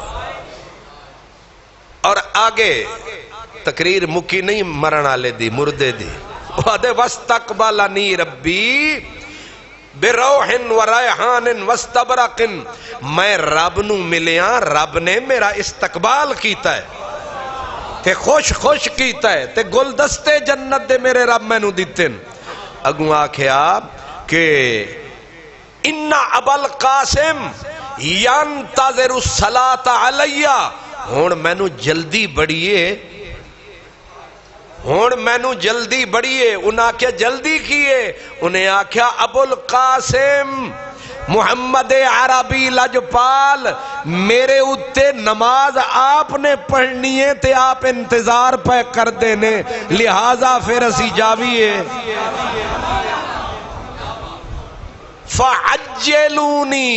اور آگے تقریر مکی نہیں، مرنا لے دی مردے دی، وعدے وَاسْتَقْبَلَنِي رَبِّي بِرَوْحٍ وَرَيْحَانٍ وَاسْتَبْرَقٍ، میں رب نو ملیاں، رب نے میرا استقبال کیتا ہے تے خوش خوش کیتا ہے تے گلدستے جنت دے میرے رب میں نو دیتے ہیں۔ اگوں آکھیا کہ اِنَّ ابا القاسم ینتظر الصلاۃ علیہ، ہون میں نو جلدی بڑیے، ہون میں نو جلدی بڑیے۔ انہاں آکھیا جلدی کیے؟ انہیں آکھیا ابو القاسم محمد عربی لجپال، میرے اتے نماز آپ نے پڑھنی ہے تے آپ انتظار پہ کر دینے، لہذا پھر اسی جاویے۔ فعجلونی،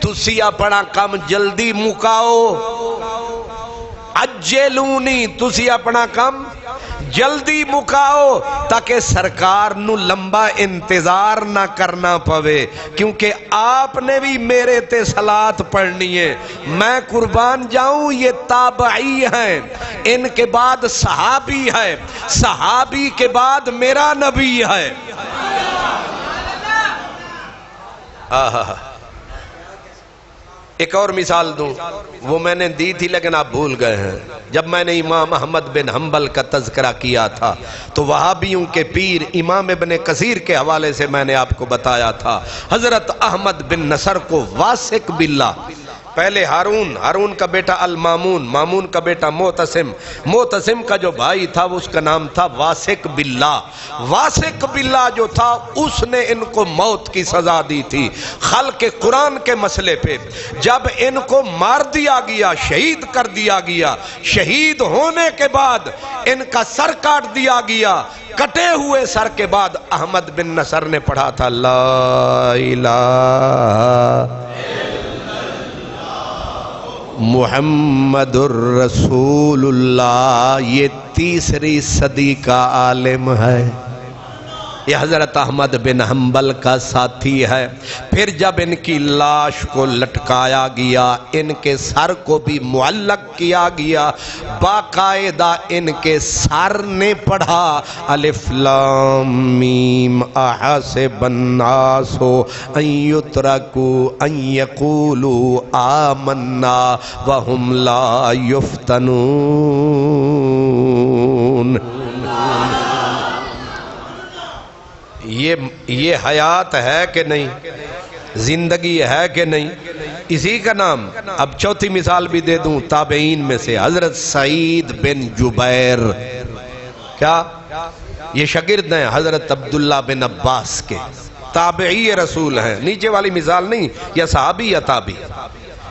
تسی اپنا کام جلدی مکاؤ، عجلونی، تسی اپنا کام جلدی مکاؤ تاکہ سرکار نو لمبا انتظار نہ کرنا پوے، کیونکہ آپ نے بھی میرے تے صلاۃ پڑھنی ہے۔ میں قربان جاؤں یہ تابعی ہیں، ان کے بعد صحابی ہے، صحابی کے بعد میرا نبی ہے۔ ایک اور مثال دوں، وہ میں نے دی تھی لیکن آپ بھول گئے ہیں۔ جب میں نے امام احمد بن حنبل کا تذکرہ کیا تھا تو وہابیوں کے پیر امام ابن کثیر کے حوالے سے میں نے آپ کو بتایا تھا، حضرت احمد بن نصر کو واثق باللہ، پہلے ہارون کا بیٹا المامون، مامون کا بیٹا معتصم کا جو بھائی تھا اس کا نام تھا واثق باللہ۔ واثق باللہ جو تھا اس نے ان کو موت کی سزا دی تھی خلق قرآن کے مسئلے پہ۔ جب ان کو مار دیا گیا، شہید کر دیا گیا، شہید ہونے کے بعد ان کا سر کاٹ دیا گیا، کٹے ہوئے سر کے بعد احمد بن نصر نے پڑھا تھا لا الہ محمد الرسول اللہ، یہ تیسری صدی کا عالم ہے، یہ حضرت احمد بن حنبل کا ساتھی ہے۔ پھر جب ان کی لاش کو لٹکایا گیا، ان کے سر کو بھی معلق کیا گیا، باقاعدہ ان کے سر نے پڑھا الف لام میم احسب الناس ان یترکوا ان یقولوا آمنا وهم لا یفتنون۔ یہ حیات ہے کہ نہیں؟ زندگی ہے کہ نہیں؟ اسی کا نام۔ اب چوتھی مثال بھی دے دوں تابعین میں سے، حضرت سعید بن جبیر، کیا یہ شاگرد ہیں حضرت عبداللہ بن عباس کے، تابعی رسول ہیں، نیچے والی مثال نہیں، یا صحابی یا تابعی۔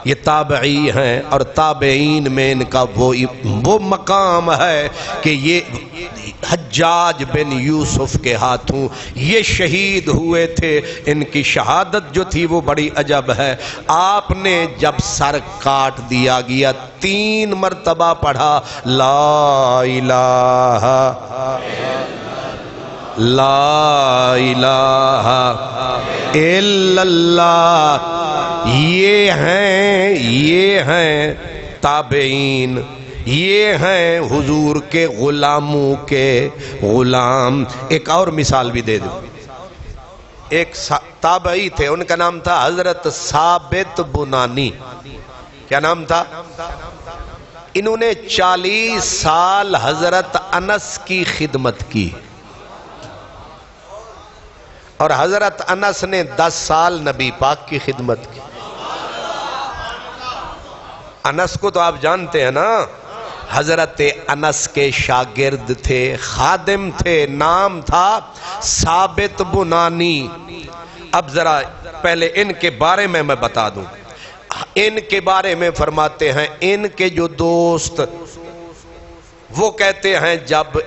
یہ تابعی ہیں، اور تابعین میں ان کا وہ مقام ہے کہ یہ حجاج بن یوسف کے ہاتھوں یہ شہید ہوئے تھے۔ ان کی شہادت جو تھی وہ بڑی عجب ہے۔ آپ نے جب سر کاٹ دیا گیا 3 مرتبہ پڑھا لا الہ لا الہ الا اللہ۔ یہ ہیں تابعین، یہ ہیں حضور کے غلاموں کے غلام۔ ایک اور مثال بھی دے دوں، ایک تابعی تھے، ان کا نام تھا حضرت ثابت بنانی۔ کیا نام تھا؟ انہوں نے 40 سال حضرت انس کی خدمت کی، اور حضرت انس نے 10 سال نبی پاک کی خدمت کی۔ انس کو تو آپ جانتے ہیں نا، حضرت انس کے شاگرد تھے، خادم تھے، نام تھا ثابت بنانی۔ اب ذرا پہلے ان کے بارے میں بتا دوں۔ ان کے بارے میں فرماتے ہیں، ان کے جو دوست وہ کہتے ہیں جب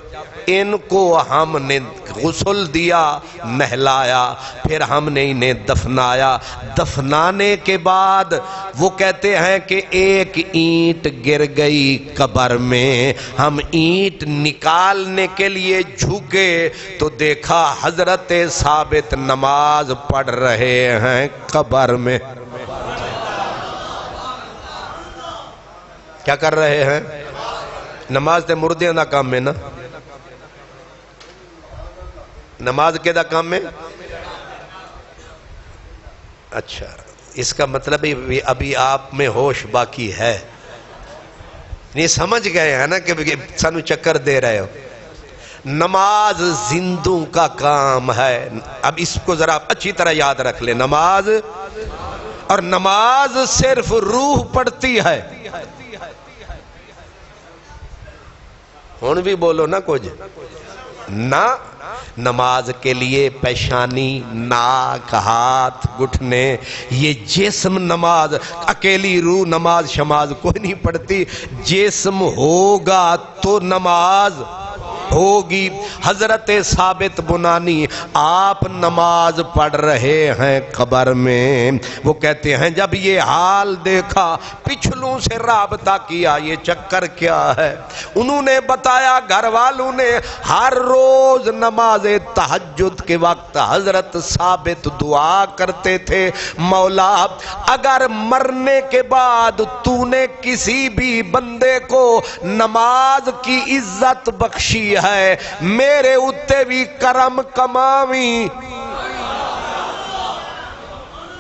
ان کو ہم نے غسل دیا، نہلایا، پھر ہم نے انہیں دفنایا، دفنانے کے بعد وہ کہتے ہیں کہ ایک اینٹ گر گئی قبر میں، ہم اینٹ نکالنے کے لیے جھکے تو دیکھا حضرت ثابت نماز پڑھ رہے ہیں قبر میں۔ کیا کر رہے ہیں؟ نماز تے مردیاں دا کام ہے نا، نماز کے دا کام ہے۔ اچھا، اس کا مطلب ابھی آپ میں ہوش باقی ہے، نہیں سمجھ گئے ہیں نا کہ سانو چکر دے رہے ہو۔ نماز زندوں کا کام ہے۔ اب اس کو ذرا اچھی طرح یاد رکھ لیں، نماز، اور نماز صرف روح پڑھتی ہے۔ ہون بھی بولو نا کچھ نہ، نماز کے لیے پیشانی، ناک، ہاتھ، گھٹنے، یہ جسم نماز، اکیلی روح نماز شماز کوئی نہیں پڑھتی، جسم ہوگا تو نماز ہوگی۔ حضرت ثابت بنانی آپ نماز پڑھ رہے ہیں قبر میں، وہ کہتے ہیں جب یہ حال دیکھا پچھلوں سے رابطہ کیا، یہ چکر کیا ہے؟ انہوں نے بتایا گھر والوں نے، ہر روز نماز تہجد کے وقت حضرت ثابت دعا کرتے تھے، مولا اگر مرنے کے بعد تو نے کسی بھی بندے کو نماز کی عزت بخشی ہے، میرے اتے بھی کرم کماویں۔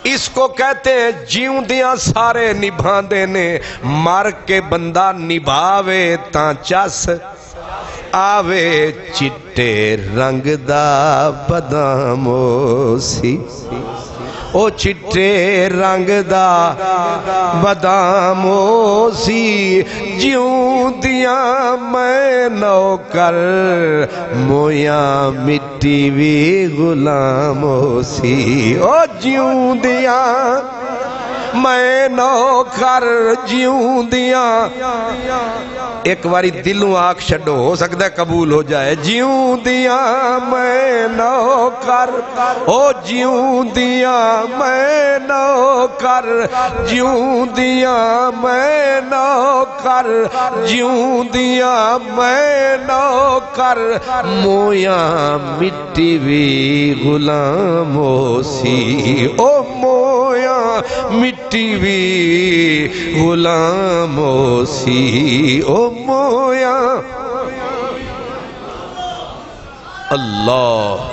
اس کو کہتے ہیں جیوں دیاں سارے نبھاندے نے، مر کے بندہ نبھاوے تاں چس آوے، چٹے رنگ دا بادامو سی، او چٹے رنگ دا بادامو سی، جیوں دیاں میں نوکر مویاں مٹی وی غلامو سی، او جیوں دیاں میں نوکر جیوں دیاں۔ ایک باری دلوں آنکھ چھڈو، ہو سکتا ہے قبول ہو جائے۔ جیوں دیاں میں نوکر، او جیوں دیاں میں نوکر، جیوں دیاں میں نوکر، جیوں دیاں میں نوکر، مویاں مٹی وی غلامو سی، او مویاں مٹی وی غلامو سی، او مویا۔ اللہ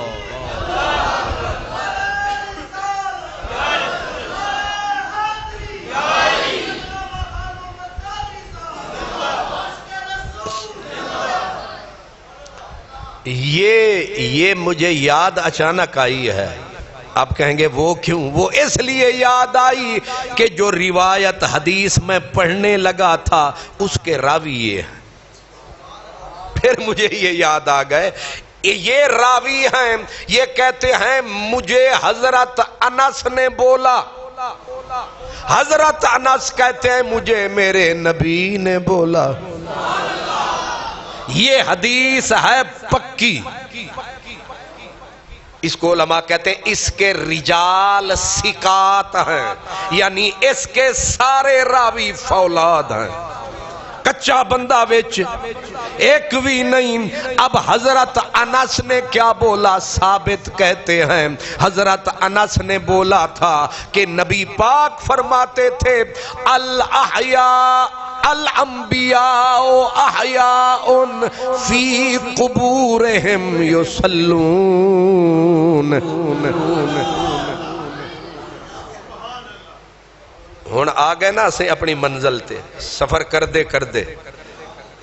یہ مجھے یاد اچانک آئی ہے۔ آپ کہیں گے وہ کیوں؟ وہ اس لیے یاد آئی کہ جو روایت حدیث میں پڑھنے لگا تھا اس کے راوی یہ ہیں۔ پھر مجھے یہ یاد آ گئے، یہ راوی ہیں، یہ کہتے ہیں مجھے حضرت انس نے بولا، حضرت انس کہتے ہیں مجھے میرے نبی نے بولا. یہ حدیث ہے پکی. اس کو علماء کہتے ہیں اس کے رجال ثقات ہیں، یعنی اس کے سارے راوی فولاد ہیں، کچا بندہ وچ ایک بھی نہیں. اب حضرت انس نے کیا بولا؟ ثابت کہتے ہیں حضرت انس نے بولا تھا کہ نبی پاک فرماتے تھے الاحیاء الانبیاء احیاء فی قبورہم یصلون. ہن آگئے نا سے اپنی منزل تے سفر کر دے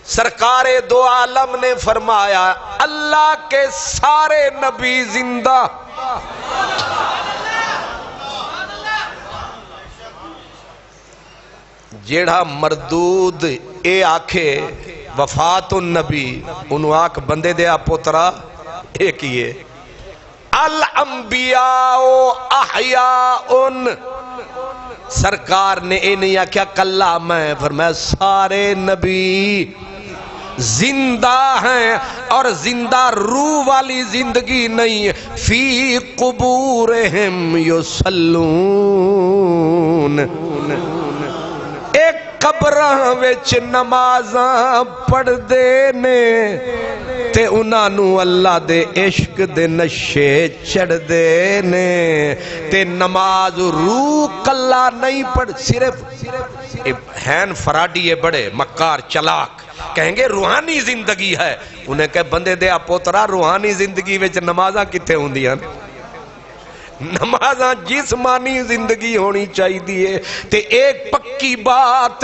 سرکار دو عالم نے فرمایا اللہ کے سارے نبی زندہ. جیڑا مردود اے آکھے وفات النبی انہوں آکھ بندے دیا پوترا ایک یہ الانبیاء احیاء. سرکار نے اے نہیں آکھیا کلا میں، فرمایا سارے نبی زندہ ہیں، اور زندہ روح والی زندگی نہیں. فی قبورہم یصلون. ایک قبراں وچ نمازاں پڑھ دے نے تے انہاں نو اللہ دے عشق دے نشے چڑھ دے نے. تے نماز روح کلا نہیں پڑھ، صرف ہین فراڈی بڑے مکار چلاک کہیں گے روحانی زندگی ہے. انہیں کہے بندے دیا پوترا روحانی زندگی وچ نمازاں کتے ہوندیاں؟ نمازاں جسمانی زندگی ہونی چاہی دیئے. تے ایک پکی بات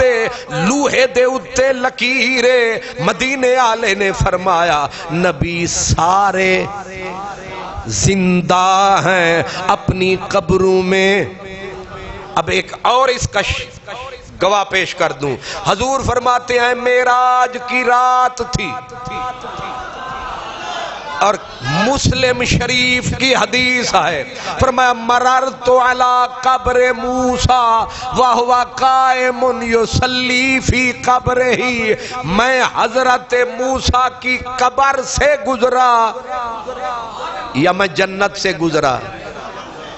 لوہے دے اتے لکیرے مدینے آلے نے فرمایا نبی سارے زندہ ہیں اپنی قبروں میں. اب ایک اور اس کا گواہ پیش کر دوں. حضور فرماتے ہیں معراج کی رات تھی، اور مسلم شریف کی حدیث ہے، فرمایا مررت علی قبر موسیٰ وہو قائم یصلی فی قبرہی. میں حضرت موسیٰ کی قبر سے گزرا یا میں جنت سے گزرا.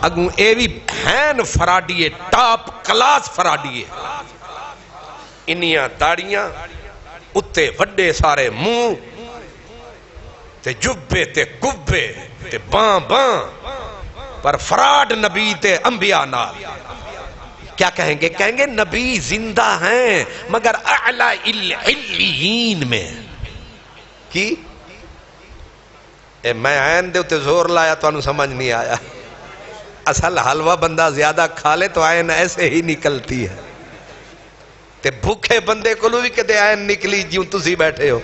اگوں اے بھی ہین فراڈیے ٹاپ کلاس فراڈیے. انیاں داڑیاں اتے وڈے سارے منہ تے جبے تے کبے تے باں پر فراڈ نبی تے انبیاء نال. کیا کہیں گے؟ کہیں گے نبی زندہ ہیں مگر اعلی العلیین میں. کی میں عین دے اتے زور لایا تو انہوں سمجھ نہیں آیا. اصل حلوہ بندہ زیادہ کھا لے تو عین ایسے ہی نکلتی ہے. تے بھوکے بندے کو بھی کہتے عین نکلی جیوں تسی بیٹھے ہو.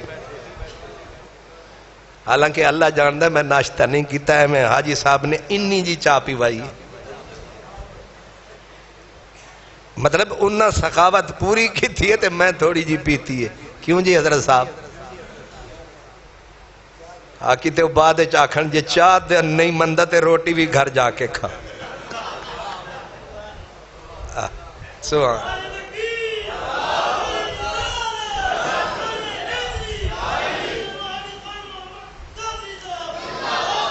حالانکہ اللہ جاندہ ہے میں ناشتہ نہیں کیتا ہے، میں حاجی صاحب نے انی جی چاہ پیوائی. مطلب انہاں سخاوت پوری کی تھی ہے تے میں تھوڑی جی پیتی ہے. کیوں جی حضرت صاحب؟ آکی تے بعد چاکھن جے چاہ دے نہیں مندہ تے روٹی بھی گھر جا کے کھا. سبحان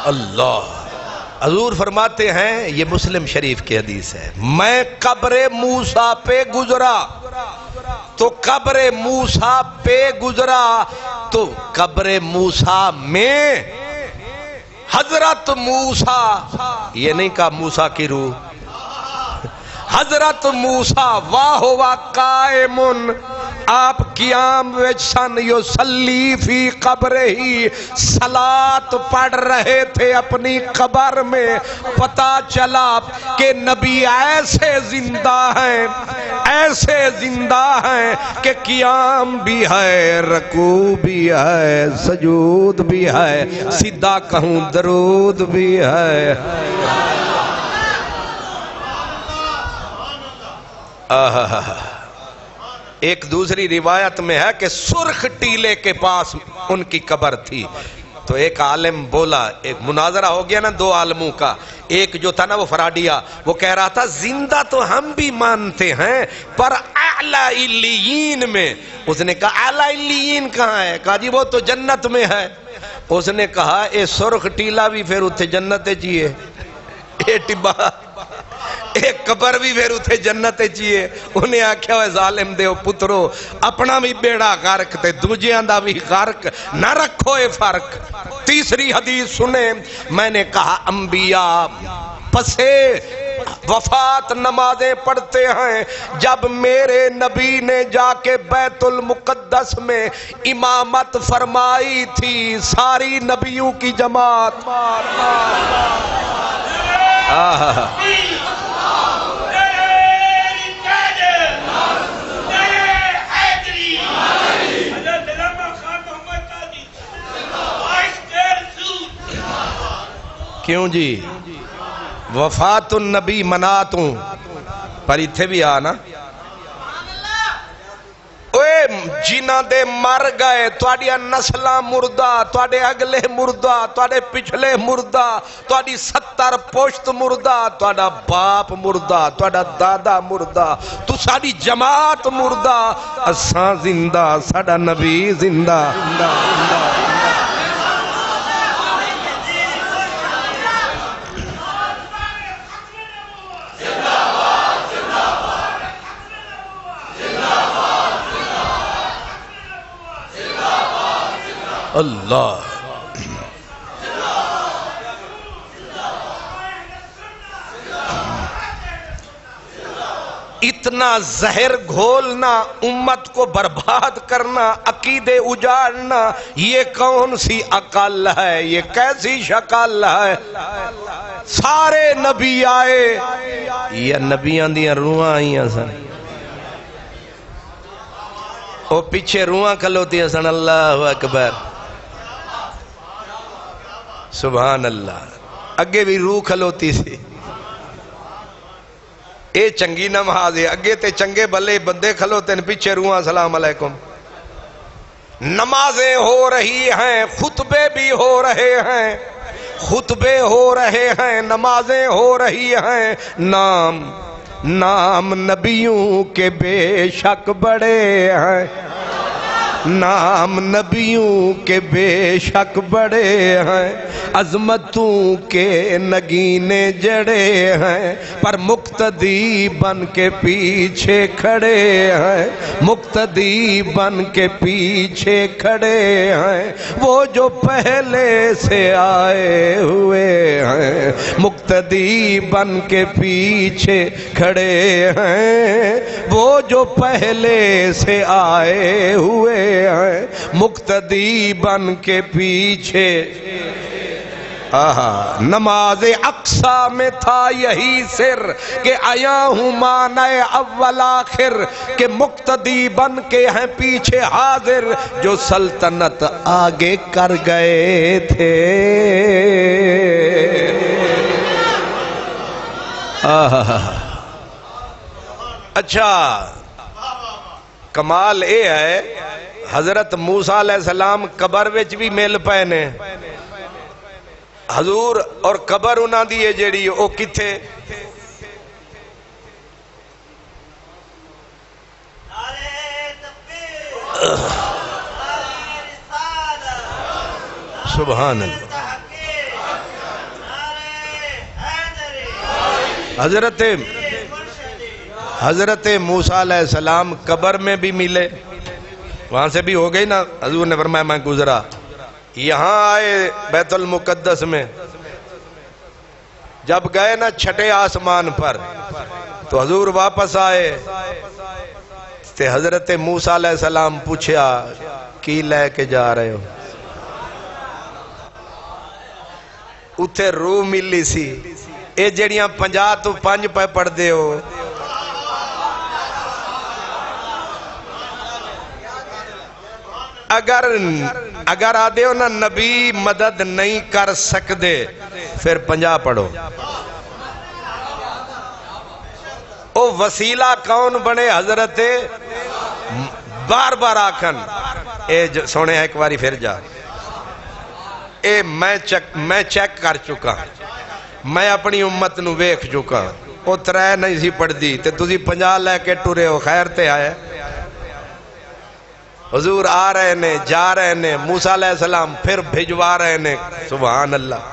اللہ. حضور فرماتے ہیں یہ مسلم شریف کی حدیث ہے، میں قبر موسیٰ پہ گزرا تو قبر موسیٰ پہ گزرا تو قبر موسیٰ میں حضرت موسیٰ، یہ نہیں کہا موسیٰ کی روح، حضرت موسیٰ واہ قائمن آپ قیام وچھن یصلی فی قبر ہی صلاۃ پڑھ رہے تھے اپنی قبر میں. پتا چلا کہ نبی ایسے زندہ ہیں، ایسے زندہ ہیں کہ قیام بھی ہے، رکوع بھی ہے، سجود بھی ہے، سیدھا کہوں درود بھی ہے. ایک دوسری روایت میں ہے کہ سرخ ٹیلے کے پاس ان کی قبر تھی. تو ایک عالم بولا، ایک مناظرہ ہو گیا نا دو عالموں کا، ایک جو تھا نا وہ فراڈیا، وہ کہہ رہا تھا زندہ تو ہم بھی مانتے ہیں پر اعلی علیین میں. اس نے کہا اعلی علیین کہاں ہے؟ کہا جی وہ تو جنت میں ہے. اس نے کہا اے سرخ ٹیلا بھی پھر اتھے جنت چیئے، اے ٹبا ایک قبر بھی پھر اتھے جنت چیئے. انہیں آکھیا ہوئے ظالم دیو پترو اپنا بھی بیڑا غرق تے دوجیاں دا بھی غرق نہ رکھو اے فرق. تیسری حدیث سنیں، میں نے کہا انبیاء پسے وفات نمازیں پڑھتے ہیں. جب میرے نبی نے جا کے بیت المقدس میں امامت فرمائی تھی ساری نبیوں کی جماعت، کیوں جی وفات النبی مناتوں پر اتھے بھی آنا جنہ دے مر گئے تواڈیاں نسلاں مردہ، تواڈے اگلے مردہ، تواڈے پچھلے مردہ، تواڈی 70 پشت مردہ، تواڈا باپ مردہ، تواڈا دادا مردہ، تو ساڈی جماعت مردہ، اساں زندہ، ساڈا نبی زندہ. اللہ اتنا زہر گھولنا، امت کو برباد کرنا، عقیدے اجاڑنا، یہ کون سی عقل ہے؟ یہ کیسی شکل ہے؟ سارے نبی آئے یا نبیاں دیاں روحاں آئیاں سن؟ او پیچھے روحاں کھلوتی سن. اللہ اکبر سبحان اللہ. اگے بھی روح کھلوتی سی. اے چنگی نماز ہے، اگے تے چنگے بھلے بندے کھلوتے ہیں، پیچھے روحاں السلام علیکم. نمازیں ہو رہی ہیں، خطبے بھی ہو رہے ہیں، خطبے ہو رہے ہیں، نمازیں ہو رہی ہیں. نام نبیوں کے بے شک بڑے ہیں، نام نبیوں کے بے شک بڑے ہیں، عظمتوں کے نگینے جڑے ہیں، پر مقتدی بن کے پیچھے کھڑے ہیں، مقتدی بن کے پیچھے کھڑے ہیں. وہ جو پہلے سے آئے ہوئے ہیں، مقتدی بن کے پیچھے کھڑے ہیں. وہ جو پہلے سے آئے ہوئے ہیں، مقتدی بن کے پیچھے. نماز اقصیٰ میں تھا یہی سر کہ آیا ہوں معنی اول آخر، کہ مقتدی بن کے ہیں پیچھے حاضر، جو سلطنت آگے کر گئے تھے. اچھا کمال اے ہے حضرت موسیٰ علیہ السلام قبر وچ بھی مل پے نے. حضور اور قبر انہاں دی ہے جیڑی او کتھے؟ سبحان اللہ. حضرت موسیٰ علیہ السلام قبر میں بھی ملے، وہاں سے بھی ہو گئی نا. حضور نے فرمایا میں گزرا، یہاں آئے بیت المقدس میں، جب گئے نا چھٹے آسمان پر تو حضور واپس آئے تے حضرت موسیٰ علیہ السلام پوچھا کی لے کے جا رہے ہو؟ اتھے روح ملی سی. اے جڑیاں 50 تو 5 پہ پڑھ دے ہو، اگر آدھے ہو نا نبی مدد نہیں کر سکتے پھر 50 پڑھو. او وسیلہ کون بنے؟ حضرت بار بار آکھن اے سونے ایک باری پھر جا اے میں چیک کر چکا، میں اپنی امت نو ویکھ چکا، وہ 3 نہیں سی پڑھ دی تے تسی 50 لے کے ٹرے ہو، خیر تے آئے۔ حضور آ رہے نے، جا رہے نے، موسیٰ علیہ السلام پھر بھجوا رہے نے، سبحان اللہ۔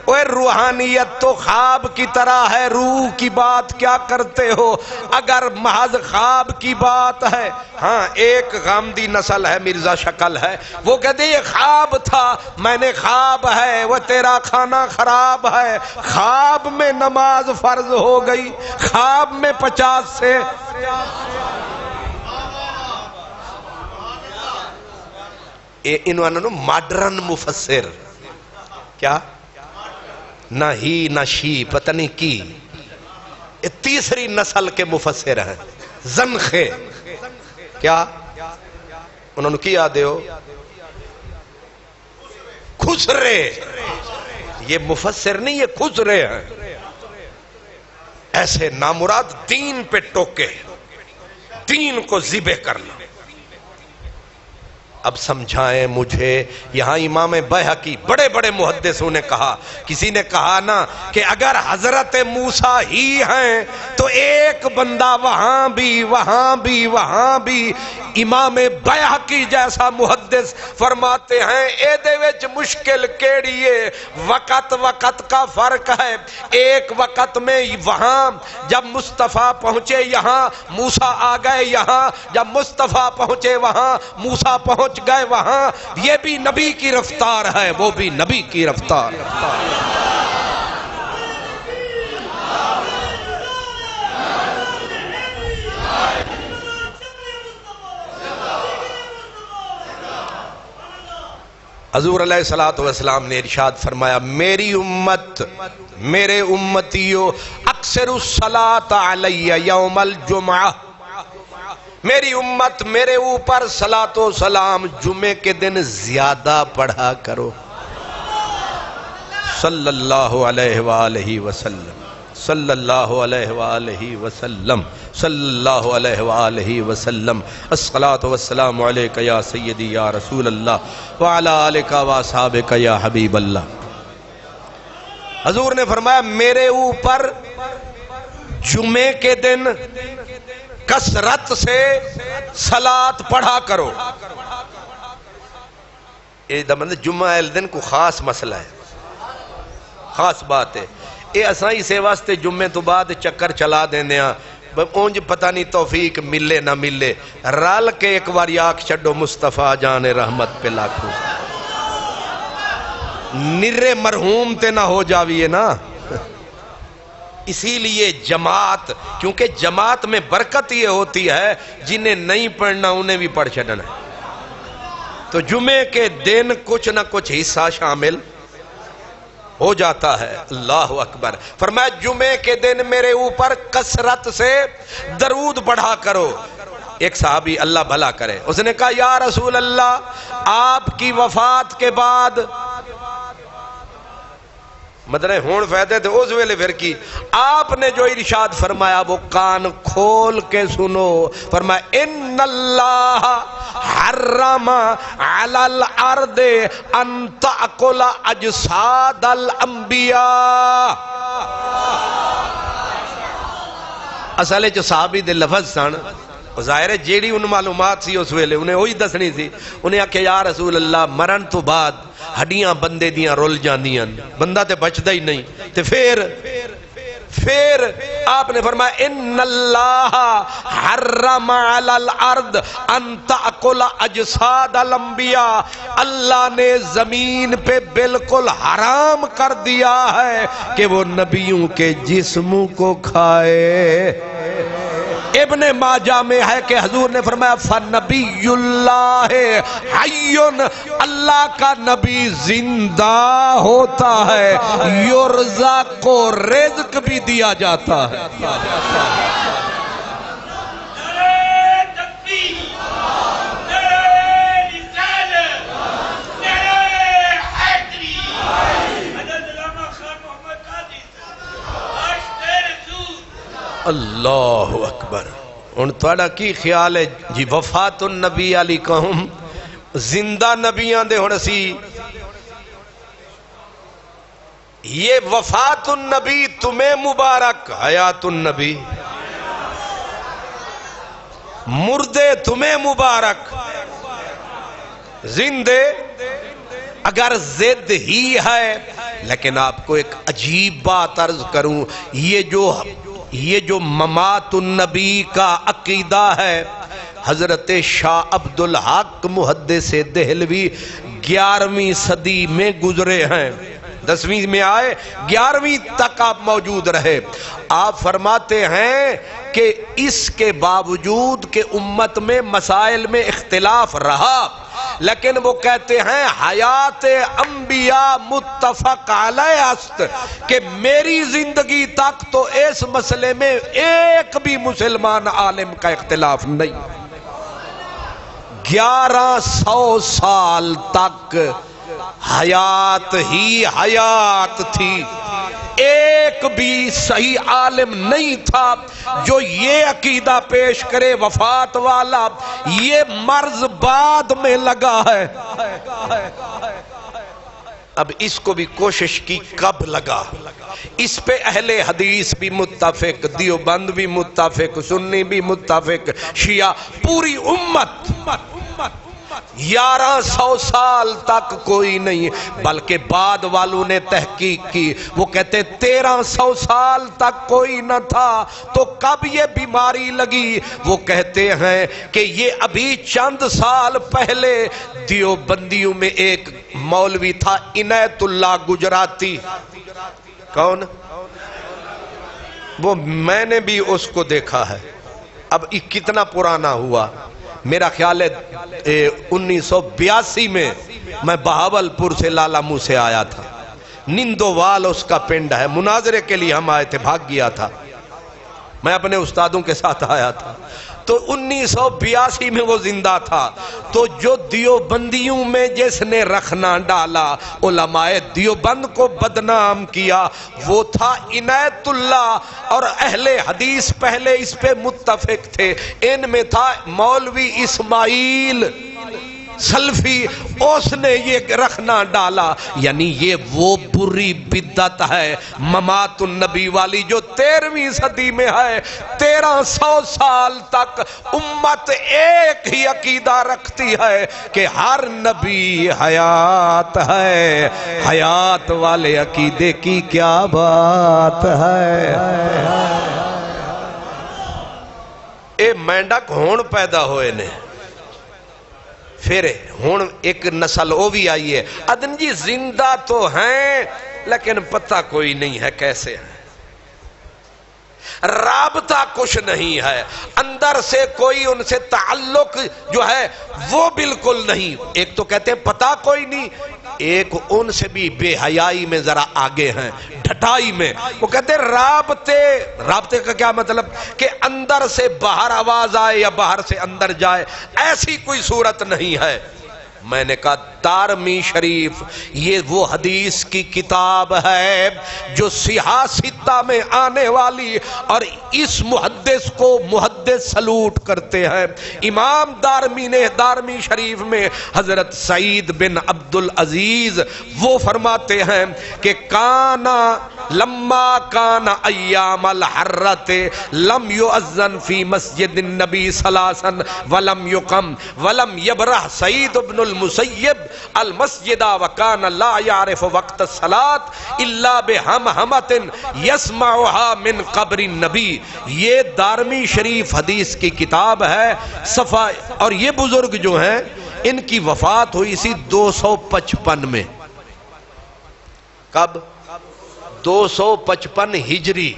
اوہ روحانیت تو خواب کی طرح ہے، روح کی بات کیا کرتے ہو؟ اگر محض خواب کی بات ہے، ہاں ایک غامدی نسل ہے، مرزا شکل ہے، وہ کہتے یہ خواب تھا، میں نے خواب ہے، وہ تیرا کھانا خراب ہے، خواب میں نماز فرض ہو گئی، خواب میں 50 سے انہوں نے ماڈرن مفسر، کیا نہ ہی نہ شی پتہ نہیں کی، یہ تیسری نسل کے مفسر ہیں، زنخے، کیا انہوں نے کیا دے ہو خسرے، یہ مفسر نہیں، یہ خسرے ہیں، ایسے نامراد دین پہ ٹوکے، دین کو ذبح کرنا۔ اب سمجھائیں مجھے، یہاں امام بیہقی بڑے بڑے محدثوں نے کہا، کسی نے کہا نا کہ اگر حضرت موسیٰ ہی ہیں تو ایک بندہ وہاں بھی وہاں بھی وہاں بھی، امام بیہقی جیسا محدث فرماتے ہیں اے دے وچ مشکل کیڑی ہے، وقت کا فرق ہے، ایک وقت میں وہاں جب مصطفیٰ پہنچے یہاں موسیٰ آ گئے یہاں، جب مصطفیٰ پہنچے وہاں موسیٰ پہنچ گئے وہاں، یہ بھی نبی کی رفتار ہے، وہ بھی نبی کی رفتار ہے۔ حضور علیہ السلام نے ارشاد فرمایا میری امت، میرے امتیو اکثر الصلاۃ علی یوم الجمعہ، میری امت میرے اوپر صلاۃ و سلام جمعے کے دن زیادہ پڑھا کرو، صلی اللہ علیہ وآلہ وسلم، صلی اللہ علیہ وآلہ وسلم، صلی اللہ علیہ وآلہ وسلم، الصلاۃ والسلام علیک یا سیدی یا رسول اللہ وعلی آلک واصحابک یا حبیب اللہ۔ حضور نے فرمایا میرے اوپر جمعے کے دن کثرت سے صلاۃ پڑھا کرو۔ جمعہ دن کو خاص مسئلہ ہے، خاص بات ہے، یہ اساں اسے واسطے جمعے تو بعد چکر چلا دینے ہاں، اونج پتہ نہیں توفیق ملے نہ ملے، رال کے ایک بار آنکھ چھڈو مصطفیٰ جان رحمت پہ لاکھوں، نرے مرحوم تے نہ ہو جاویے نا۔ اسی لیے جماعت، کیونکہ جماعت میں برکت یہ ہوتی ہے جنہیں نہیں پڑھنا انہیں بھی پڑھ چھڑنا ہے، تو جمعے کے دن کچھ نہ کچھ حصہ شامل ہو جاتا ہے۔ اللہ اکبر۔ فرمایا جمعے کے دن میرے اوپر کثرت سے درود پڑھا کرو۔ ایک صحابی اللہ بھلا کرے، اس نے کہا یا رسول اللہ آپ کی وفات کے بعد، مطلب ہون فائدے تھے اس ویلے پھر کی، آپ نے جو ارشاد فرمایا وہ کان کھول کے سنو، فرمایا ان اللہ حرم علی الارض ان تأکل اجساد الانبیاء۔ اصلے جو صحابی دے لفظ سن، ظاہر ہے جیڑی ان معلومات سی اس ویلے انہیں وہی دسنی سی، انہیں آکھے یا رسول اللہ مرن تو بعد ہڈیاں بندے دیاں رول جاندیاں، بندہ تے بچدا ہی نہیں، تے پھر آپ نے فرمایا ان اللہ حرم علی الارض ان تأکل اجساد الانبیاء، اللہ نے زمین پہ بالکل حرام کر دیا ہے کہ وہ نبیوں کے جسموں کو کھائے۔ ابن ماجہ میں ہے کہ حضور نے فرمایا فَنَبِيُّ اللَّهِ حَيٌّ، اللہ کا نبی زندہ ہوتا ہے، یرزق کو رزق بھی دیا جاتا ہے۔ اللہ اکبر۔ ان توڑا کی خیال ہے جی وفات النبی علی کہم زندہ نبیان دے ہون اسی یہ وفات النبی تمہیں مبارک، حیات النبی مردے تمہیں مبارک، زندے اگر ضد ہی ہے۔ لیکن آپ کو ایک عجیب بات عرض کروں، یہ جو ممات النبی کا عقیدہ ہے، حضرت شاہ عبدالحق محدث دہلوی 11ویں صدی میں گزرے ہیں، 10ویں میں آئے، 11ویں تک آپ موجود رہے۔ آپ فرماتے ہیں کہ اس کے باوجود کہ امت میں مسائل میں اختلاف رہا، لیکن وہ کہتے ہیں حیات انبیاء متفق علیہ است، کہ میری زندگی تک تو اس مسئلے میں ایک بھی مسلمان عالم کا اختلاف نہیں۔ 1100 سال تک حیات ہی حیات تھی، ایک بھی صحیح عالم نہیں تھا جو یہ عقیدہ پیش کرے وفات والا یہ مرض بعد میں لگا ہے۔ اب اس کو بھی کوشش کی کب لگا، اس پہ اہل حدیث بھی متفق، دیوبند بھی متفق، سنی بھی متفق، شیعہ، پوری امت 1100 سال تک کوئی نہیں، بلکہ بعد والوں نے تحقیق کی، وہ کہتے 1300 سال تک کوئی نہ تھا، تو کب یہ بیماری لگی؟ وہ کہتے ہیں کہ یہ ابھی چند سال پہلے دیوبندیوں میں ایک مولوی تھا عنایت اللہ گجراتی، کون؟ وہ میں نے بھی اس کو دیکھا ہے، اب کتنا پرانا ہوا، میرا خیال ہے 1982 میں بہاول پور سے لالہ منہ سے آیا تھا، نندووال اس کا پنڈ ہے، مناظرے کے لیے ہم آئے تھے، بھاگ گیا تھا، میں اپنے استادوں کے ساتھ آیا تھا، تو 1982 میں وہ زندہ تھا۔ تو جو دیوبندیوں میں جس نے رخنا ڈالا، علماء دیوبند کو بدنام کیا، وہ تھا عنایت اللہ، اور اہل حدیث پہلے اس پہ متفق تھے، ان میں تھا مولوی اسماعیل سلفی، اس نے یہ رخنا ڈالا، یعنی یہ وہ بری بدعت ہے ممات النبی والی جو 13ویں صدی میں ہے۔ 1300 سال تک امت ایک ہی عقیدہ رکھتی ہے کہ ہر نبی حیات ہے، حیات والے عقیدے کی کیا بات ہے۔ اے مینڈک ہون پیدا ہوئے نے، پھر ہون ایک نسل وہ بھی آئی ہے، ادن جی زندہ تو ہیں لیکن پتہ کوئی نہیں ہے کیسے ہیں، رابطہ کچھ نہیں ہے، اندر سے کوئی ان سے تعلق جو ہے وہ بالکل نہیں۔ ایک تو کہتے ہیں پتہ کوئی نہیں، ایک ان سے بھی بے حیائی میں ذرا آگے ہیں، ڈھٹائی میں، وہ کہتے ہیں رابطے کا کیا مطلب کہ اندر سے باہر آواز آئے یا باہر سے اندر جائے، ایسی کوئی صورت نہیں ہے۔ میں نے کہا دارمی شریف یہ وہ حدیث کی کتاب ہے جو صحاح ستہ میں آنے والی، اور اس محدث کو محدث سلوٹ کرتے ہیں۔ امام دارمی نے دارمی شریف میں حضرت سعید بن عبدالعزیز وہ فرماتے ہیں کہ لما کان ایام الحرت لم یؤذن فی مسجد النبی ثلاثا ولم یقم ولم یبرح سعید بن المسیب المسجد وکان لا یعرف وقت الصلاة الا بہمہمت یسمعها من قبر النبی۔ یہ دارمی شریف حدیث کی کتاب ہے، صفحہ، اور یہ بزرگ جو ہیں ان کی وفات ہوئی اسی 255 میں، کب؟ 255 ہجری،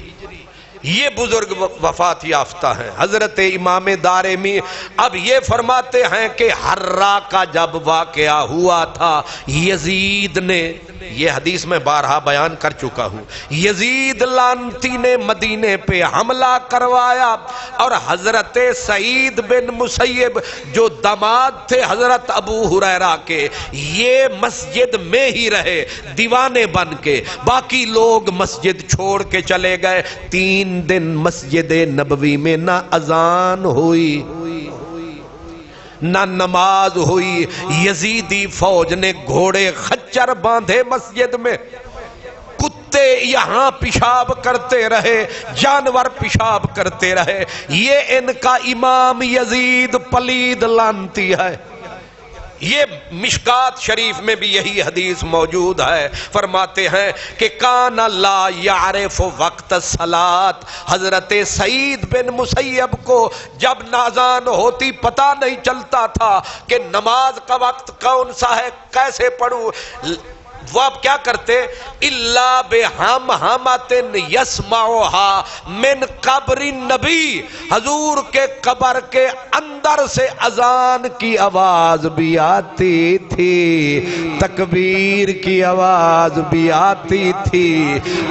یہ بزرگ وفات یافتہ ہیں، حضرت امام دارمی۔ اب یہ فرماتے ہیں کہ حرہ کا جب واقعہ ہوا تھا، یزید نے، یہ حدیث میں بارہا بیان کر چکا ہوں، یزید لعنتی نے مدینے پہ حملہ کروایا، اور حضرت سعید بن مسیب جو داماد تھے حضرت ابو ہریرہ کے، یہ مسجد میں ہی رہے دیوانے بن کے، باقی لوگ مسجد چھوڑ کے چلے گئے۔ 3 دن مسجد نبوی میں نہ اذان ہوئی نہ نماز ہوئی، یزیدی فوج نے گھوڑے خچر باندھے مسجد میں، کتے یہاں پیشاب کرتے رہے، جانور پیشاب کرتے رہے، یہ ان کا امام یزید پلید لعنتی ہے۔ یہ مشکات شریف میں بھی یہی حدیث موجود ہے، فرماتے ہیں کہ کان لا یعرف وقت الصلاۃ، حضرت سعید بن مسیب کو جب اذان ہوتی پتہ نہیں چلتا تھا کہ نماز کا وقت کون سا ہے، کیسے پڑھوں۔ وہ اب کیا کرتے؟ الا بہمہمۃ یسمعها من قبر النبی، حضور کے قبر کے اندر سے اذان کی آواز بھی آتی تھی، تکبیر کی آواز بھی آتی تھی،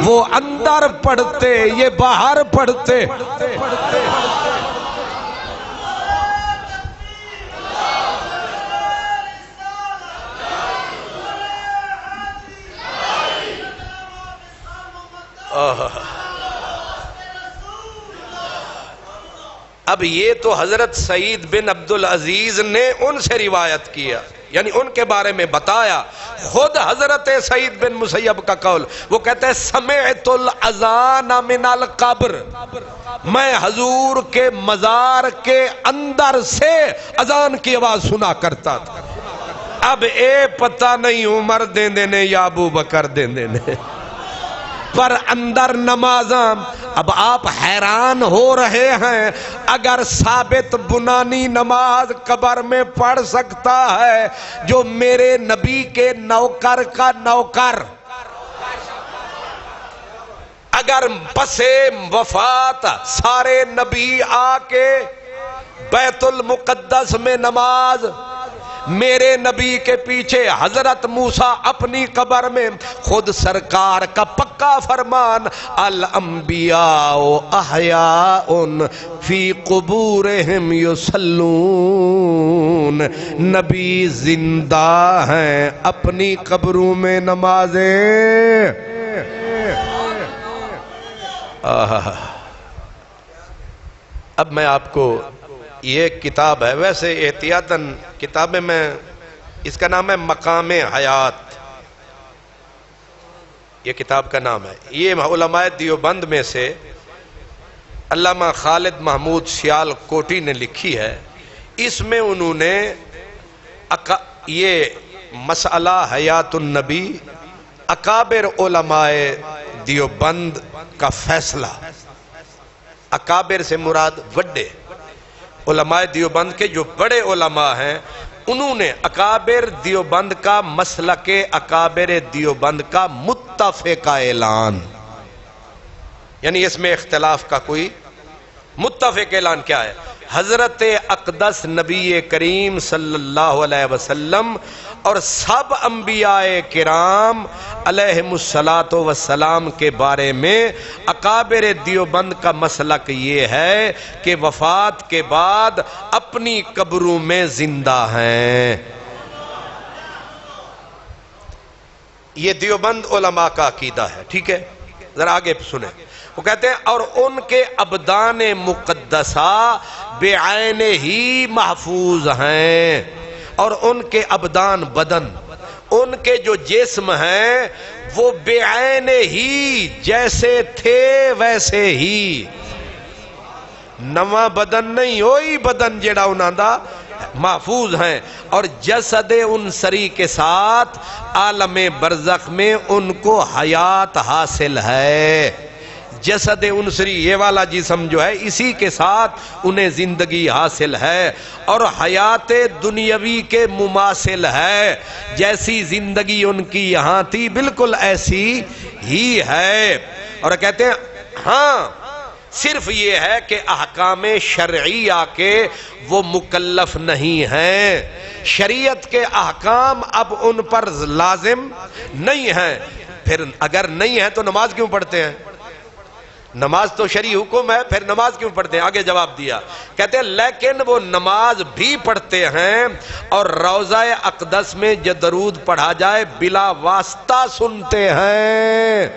وہ اندر پڑھتے، یہ باہر پڑھتے۔ اب یہ تو حضرت سعید بن عبدالعزیز نے ان سے روایت کیا، یعنی ان کے بارے میں بتایا۔ خود حضرت سعید بن مسیب کا قول، وہ کہتے ہیں سمعت الاذان من القبر، میں حضور کے مزار کے اندر سے اذان کی آواز سنا کرتا تھا۔ اب اے پتہ نہیں عمر دیں دینے یا ابو بکر دیں دینے، پر اندر نمازاں۔ اب آپ حیران ہو رہے ہیں، اگر ثابت بنانی نماز قبر میں پڑھ سکتا ہے، جو میرے نبی کے نوکر کا نوکر، اگر پس وفات سارے نبی آ کے بیت المقدس میں نماز، میرے نبی کے پیچھے حضرت موسیٰ اپنی قبر میں، خود سرکار کا پکا فرمان الانبیاء احیاء فی قبورہم یصلون، نبی زندہ ہیں اپنی قبروں میں نمازیں۔ اب میں آپ کو یہ کتاب ہے، ویسے احتیاطاً کتابیں میں، اس کا نام ہے مقام حیات، یہ کتاب کا نام ہے۔ یہ علماء دیوبند میں سے علامہ خالد محمود سیال کوٹی نے لکھی ہے۔ اس میں انہوں نے یہ مسئلہ حیات النبی اکابر علماء دیوبند کا فیصلہ، اکابر سے مراد وڈے علماء دیوبند کے جو بڑے علماء ہیں، انہوں نے اکابر دیوبند کا مسلک اکابر دیوبند کا متفق اعلان، یعنی اس میں اختلاف کا کوئی متفق اعلان کیا ہے؟ حضرت اقدس نبی کریم صلی اللہ علیہ وسلم اور سب انبیاء کرام علیہم الصلاۃ والسلام کے بارے میں اکابر دیوبند کا مسلک یہ ہے کہ وفات کے بعد اپنی قبروں میں زندہ ہیں۔ یہ دیوبند علماء کا عقیدہ ہے، ٹھیک ہے؟ ذرا آگے سنیں، وہ کہتے ہیں اور ان کے ابدان مقدسہ بعین ہی محفوظ ہیں، اور ان کے ابدان بدن، ان کے جو جسم ہیں وہ بعین ہی جیسے تھے ویسے ہی، نواں بدن نہیں، وہی بدن جیڑا انہاں دا محفوظ ہیں، اور جسد انصری کے ساتھ عالم برزخ میں ان کو حیات حاصل ہے۔ جسد انصری یہ والا جسم جو ہے اسی کے ساتھ انہیں زندگی حاصل ہے، اور حیات دنیاوی کے مماثل ہے، جیسی زندگی ان کی یہاں تھی بالکل ایسی ہی ہے۔ اور کہتے ہیں ہاں صرف یہ ہے کہ احکام شرعیہ کے وہ مکلف نہیں ہیں، شریعت کے احکام اب ان پر لازم نہیں ہیں۔ پھر اگر نہیں ہے تو نماز کیوں پڑھتے ہیں؟ نماز تو شرعی حکم ہے، پھر نماز کیوں پڑھتے ہیں؟ آگے جواب دیا، کہتے ہیں لیکن وہ نماز بھی پڑھتے ہیں اور روضہ اقدس میں جو درود پڑھا جائے بلا واسطہ سنتے ہیں۔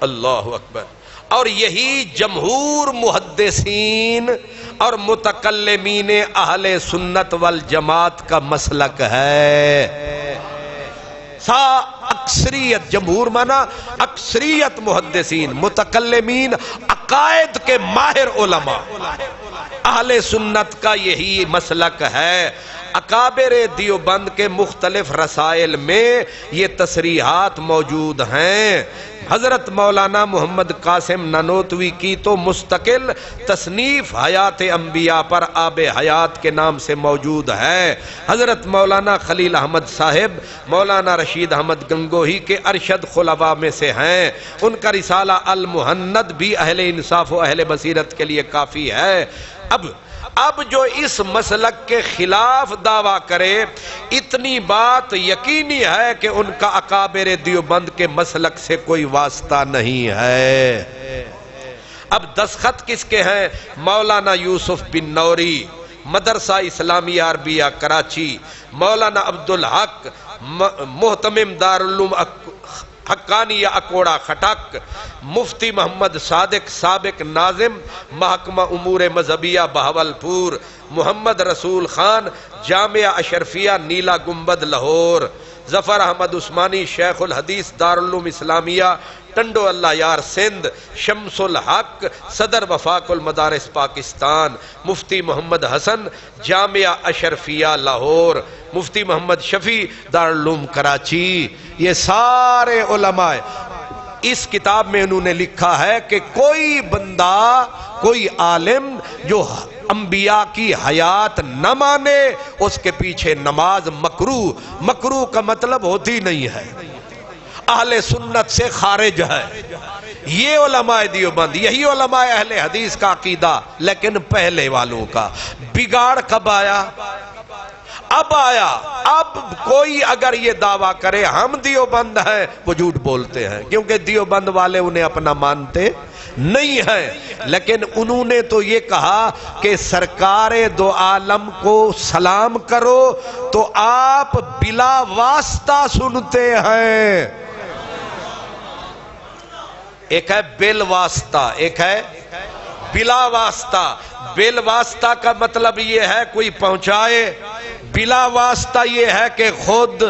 اللہ اکبر۔ اور یہی جمہور محدثین اور متکلمین اہل سنت والجماعت کا مسلک ہے۔ اکثریت، جمہور مانا اکثریت محدثین، متکلمین، عقائد کے ماہر علماء، اہل سنت کا یہی مسلک ہے۔ اکابر دیوبند کے مختلف رسائل میں یہ تصریحات موجود ہیں۔ حضرت مولانا محمد قاسم نانوتوی کی تو مستقل تصنیف حیات انبیاء پر آب حیات کے نام سے موجود ہے۔ حضرت مولانا خلیل احمد صاحب مولانا رشید احمد گنگوہی کے ارشد خلفاء میں سے ہیں۔ ان کا رسالہ المہند بھی اہل انصاف و اہل بصیرت کے لیے کافی ہے۔ اب جو اس مسلک کے خلاف دعویٰ کرے، اتنی بات یقینی ہے کہ ان کا اکابر دیوبند کے مسلک سے کوئی واسطہ نہیں ہے۔ اب دستخط کس کے ہیں؟ مولانا یوسف بن نوری، مدرسہ اسلامیہ عربیہ کراچی، مولانا عبدالحق محتمم دارالعلوم حقانیہ اکوڑا خٹک، مفتی محمد صادق سابق ناظم محکمہ امور مذہبیہ بہاولپور، محمد رسول خان جامعہ اشرفیہ نیلا گنبد لاہور، ظفر احمد عثمانی شیخ الحدیث دارالعلوم اسلامیہ ٹنڈو اللہ یار سندھ، شمس الحق صدر وفاق المدارس پاکستان، مفتی محمد حسن جامعہ اشرفیہ لاہور، مفتی محمد شفیع دارالعلوم کراچی۔ یہ سارے علماء اس کتاب میں انہوں نے لکھا ہے کہ کوئی بندہ، کوئی عالم جو انبیاء کی حیات نہ مانے، اس کے پیچھے نماز مکروہ کا مطلب ہوتی نہیں ہے، اہل سنت سے خارج ہے۔ یہ علماء دیوبند، یہی علماء اہل حدیث کا عقیدہ، لیکن پہلے والوں کا۔ بگاڑ کب آیا؟ اب آیا۔ اب کوئی اگر یہ دعویٰ کرے ہم دیوبند ہیں، وہ جھوٹ بولتے ہیں، کیونکہ دیوبند والے انہیں اپنا مانتے نہیں ہیں۔ لیکن انہوں نے تو یہ کہا کہ سرکار دو عالم کو سلام کرو تو آپ بلا واسطہ سنتے ہیں۔ ایک ہے بل واسطہ، ایک ہے بلا واسطہ۔ بل واسطہ کا مطلب یہ ہے کوئی پہنچائے، بلا واسطہ یہ ہے کہ خود۔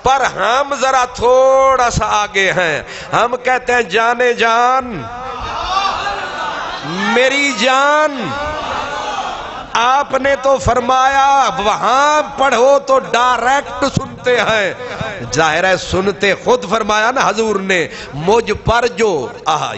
پر ہم ذرا تھوڑا سا آگے ہیں، ہم کہتے ہیں جانے جان، میری جان، آپ نے تو فرمایا وہاں پڑھو تو ڈائریکٹ سنتے ہیں، ظاہر ہے سنتے خود فرمایا نا حضور نے، مجھ پر جو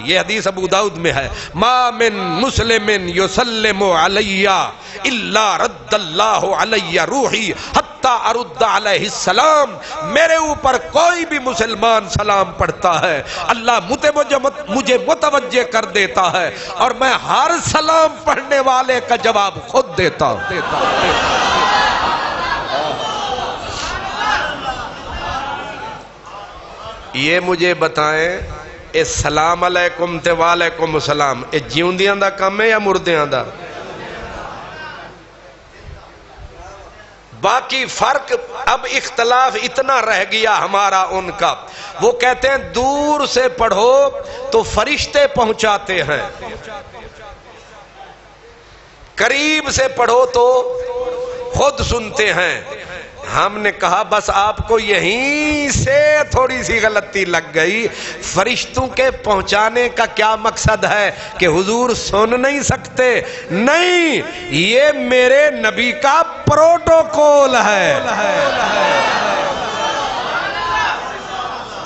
یہ حدیث ابو داؤد میں ہے، ما من مسلم یسلم علی الا رد اللہ علی روحی حتی ارد علیہ السلام۔ میرے اوپر کوئی بھی مسلمان سلام پڑھتا ہے، اللہ مجھے متوجہ کر دیتا ہے، اور میں ہر سلام پڑھنے والے کا جواب خود دیتا ہوں۔ یہ مجھے بتائیں، السلام علیکم تے وعلیکم السلام، یہ جیوندیاں دا کم ہے یا مردیاں دا؟ باقی فرق، اب اختلاف اتنا رہ گیا ہمارا ان کا، وہ کہتے ہیں دور سے پڑھو تو فرشتے پہنچاتے ہیں، قریب سے پڑھو تو خود سنتے ہیں۔ ہم نے کہا بس آپ کو یہیں سے تھوڑی سی غلطی لگ گئی، فرشتوں کے پہنچانے کا کیا مقصد ہے کہ حضور سن نہیں سکتے؟ نہیں، یہ میرے نبی کا پروٹوکول ہے۔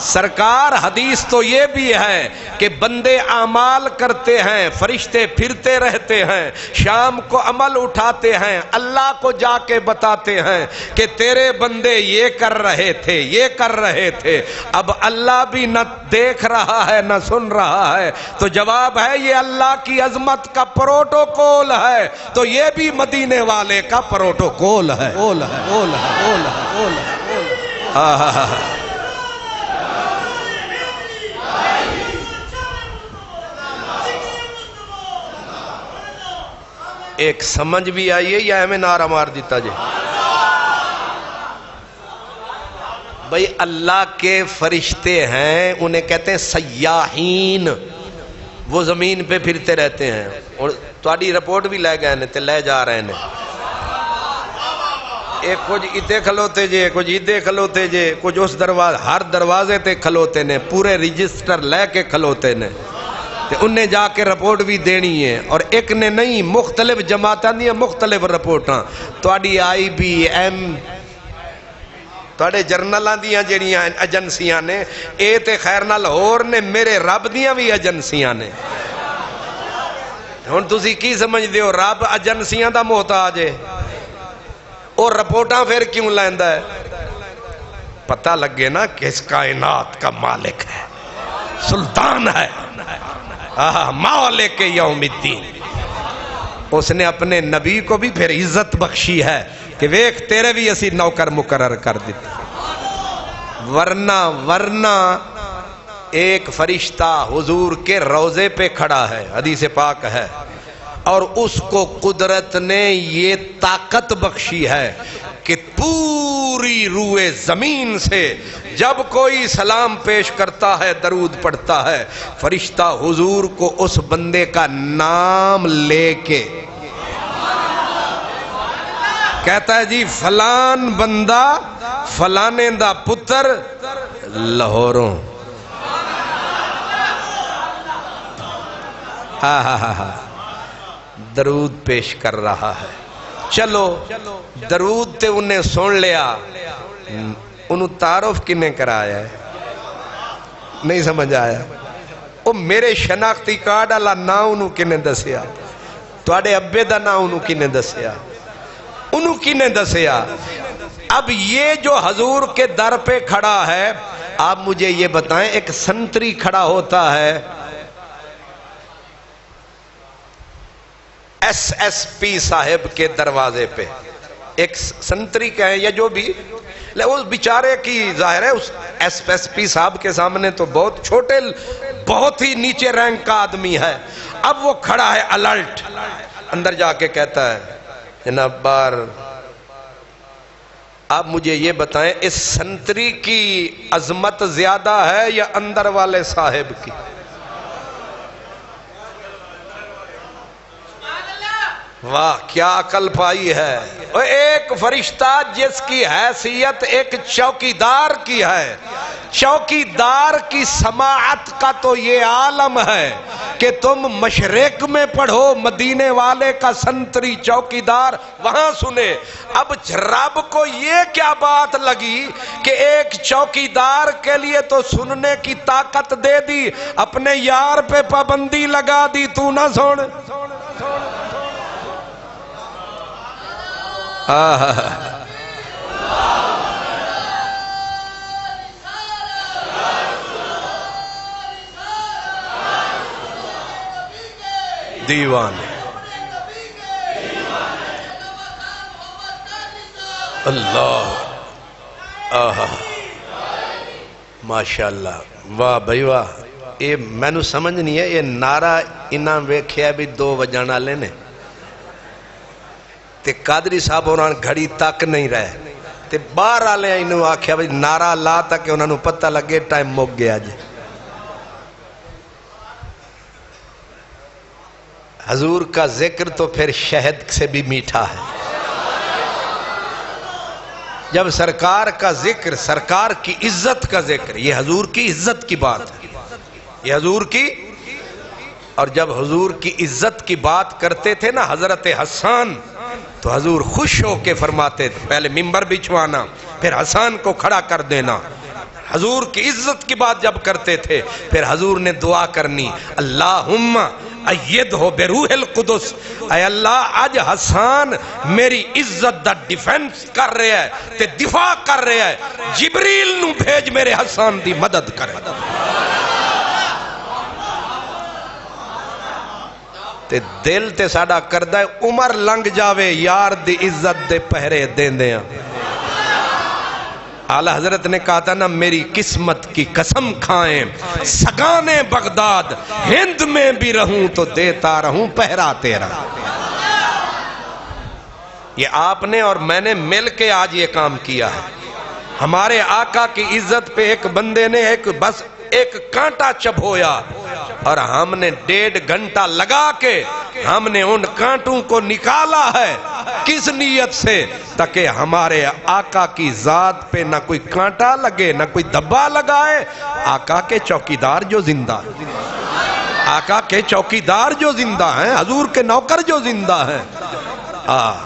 سرکار حدیث تو یہ بھی ہے کہ بندے اعمال کرتے ہیں، فرشتے پھرتے رہتے ہیں، شام کو عمل اٹھاتے ہیں، اللہ کو جا کے بتاتے ہیں کہ تیرے بندے یہ کر رہے تھے، یہ کر رہے تھے۔ اب اللہ بھی نہ دیکھ رہا ہے نہ سن رہا ہے، تو جواب ہے یہ اللہ کی عظمت کا پروٹوکول ہے، تو یہ بھی مدینے والے کا پروٹوکول ہے۔ ایک سمجھ بھی آئیے یا ہمیں نعرہ مار دیتا جائے؟ بھئی اللہ کے فرشتے ہیں، انہیں کہتے ہیں سیاحین، وہ زمین پہ پھرتے رہتے ہیں، اور تھوڑی رپورٹ بھی لے گئے تے لے جا رہے ہیں۔ ایک کچھ ادھے کھلوتے جے، کچھ ادھے کھلوتے جے، کچھ اس دروازے، ہر دروازے تے کھلوتے نے، پورے رجسٹر لے کے کھلوتے نے تے انہیں جا کے رپورٹ بھی دینی ہے، اور ایک نے نہیں، مختلف جماعتاں دی مختلف رپورٹاں، تواڈی آئی بی ایم، تواڈے جرنلاں دیاں جڑیاں ایجنسیاں نے، اے تے خیر نال ہور نے، میرے رب دیاں بھی ایجنسیاں نے۔ ہن تسی کی سمجھدے ہو رب ایجنسیاں دا محتاج ہے؟ اور رپورٹاں پھر کیوں لیندا ہے؟ پتہ لگے نا کہ اس کائنات کا مالک ہے، سلطان ہے، مالک یوم الدین۔ اس نے اپنے نبی کو بھی پھر عزت بخشی ہے کہ ویکھ تیرے بھی اسی نوکر مقرر کر دیتے، ورنہ ایک فرشتہ حضور کے روضے پہ کھڑا ہے، حدیث پاک ہے، اور اس کو قدرت نے یہ طاقت بخشی ہے کہ پوری روئے زمین سے جب کوئی سلام پیش کرتا ہے، درود پڑھتا ہے، فرشتہ حضور کو اس بندے کا نام لے کے کہتا ہے جی فلان بندہ فلانے دا پتر لاہوروں، درود پیش کر رہا ہے۔ چلو درود تے انہیں سن لیا، انہوں تعارف کنے کرایا ہے؟ نہیں سمجھ آیا؟ او میرے شناختی کارڈ اللہ نا انہوں کنے دسیا، تواڈے ابے دا نا انہوں کنے دسیا، انہوں کنے دسیا؟ اب یہ جو حضور کے در پہ کھڑا ہے، آپ مجھے یہ بتائیں، ایک سنتری کھڑا ہوتا ہے ایس ایس پی صاحب کے دروازے پہ، ایک سنتری کہیں یا جو بھی، اس بیچارے کی ظاہر ہے اس ایس پی صاحب کے سامنے تو بہت چھوٹے، بہت ہی نیچے رینک کا آدمی ہے۔ اب وہ کھڑا ہے الرٹ، اندر جا کے کہتا ہے جناب بار، آپ مجھے یہ بتائیں اس سنتری کی عظمت زیادہ ہے یا اندر والے صاحب کی؟ واہ کیا عقل پائی ہے! ایک فرشتہ جس کی حیثیت ایک چوکیدار کی ہے، چوکیدار کی سماعت کا تو یہ عالم ہے کہ تم مشرق میں پڑھو، مدینے والے کا سنتری چوکیدار وہاں سنے۔ اب رب کو یہ کیا بات لگی کہ ایک چوکیدار کے لیے تو سننے کی طاقت دے دی، اپنے یار پہ پابندی لگا دی، تو نہ سن۔ دیوانے اللہ، ماشاءاللہ، واہ بھائی واہ۔ یہ میں نو سمجھ نہیں ہے، یہ نعرہ انہاں ویکھیا بھی 2 وجانا لینے تے قادری صاحب انہاں گھڑی تک نہیں رہے تے باہر آلے انہوں آکھیا بھی نعرہ لا تک انہوں پتہ لگے ٹائم مک گیا جی۔ حضور کا ذکر تو پھر شہد سے بھی میٹھا ہے۔ جب سرکار کا ذکر، سرکار کی عزت کا ذکر، یہ حضور کی عزت کی بات ہے، یہ حضور کی، اور جب حضور کی عزت کی بات کرتے تھے نا حضرت حسان، تو حضور خوش ہو کے فرماتے تھے، پہلے ممبر بچھوانا، پھر حسان کو کھڑا کر دینا۔ حضور کی عزت کی بات جب کرتے تھے پھر حضور نے دعا کرنی، اللہم ایدہ بروح القدس، اے اللہ آج حسان میری عزت دا ڈیفنس کر رہے ہے تے دفاع کر رہے ہے، جبریل نو بھیج میرے حسان دی مدد کرے۔ تے دل تے ساڑا کردہ ہے عمر لنگ جاوے یار دی عزت دے پہرے دین دیاں۔ اعلیٰ حضرت نے کہا تھا نا میری قسمت کی قسم کھائیں، سگانے بغداد ہند میں بھی رہوں تو دیتا رہوں پہرا تیرا۔ یہ آپ نے اور میں نے مل کے آج یہ کام کیا ہے۔ ہمارے آقا کی عزت پہ ایک بندے نے بس ایک کانٹا چبھویا اور ہم نے 1.5 گھنٹہ لگا کے ہم نے ان کانٹوں کو نکالا ہے، کس نیت سے؟ تاکہ ہمارے آقا کی ذات پہ نہ کوئی کانٹا لگے نہ کوئی دبا لگائے. آقا کے چوکیدار جو زندہ ہیں، آقا کے چوکیدار جو زندہ ہیں، حضور کے نوکر جو زندہ ہیں،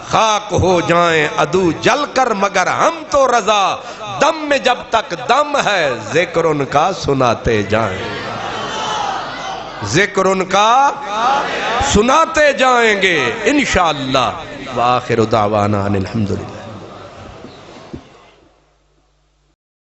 خاک ہو جائیں عدو جل کر مگر ہم تو رضا، دم میں جب تک دم ہے ذکر ان کا سناتے جائیں، ذکر ان کا سناتے جائیں گے انشاءاللہ. وآخر دعوانا ان الحمدللہ.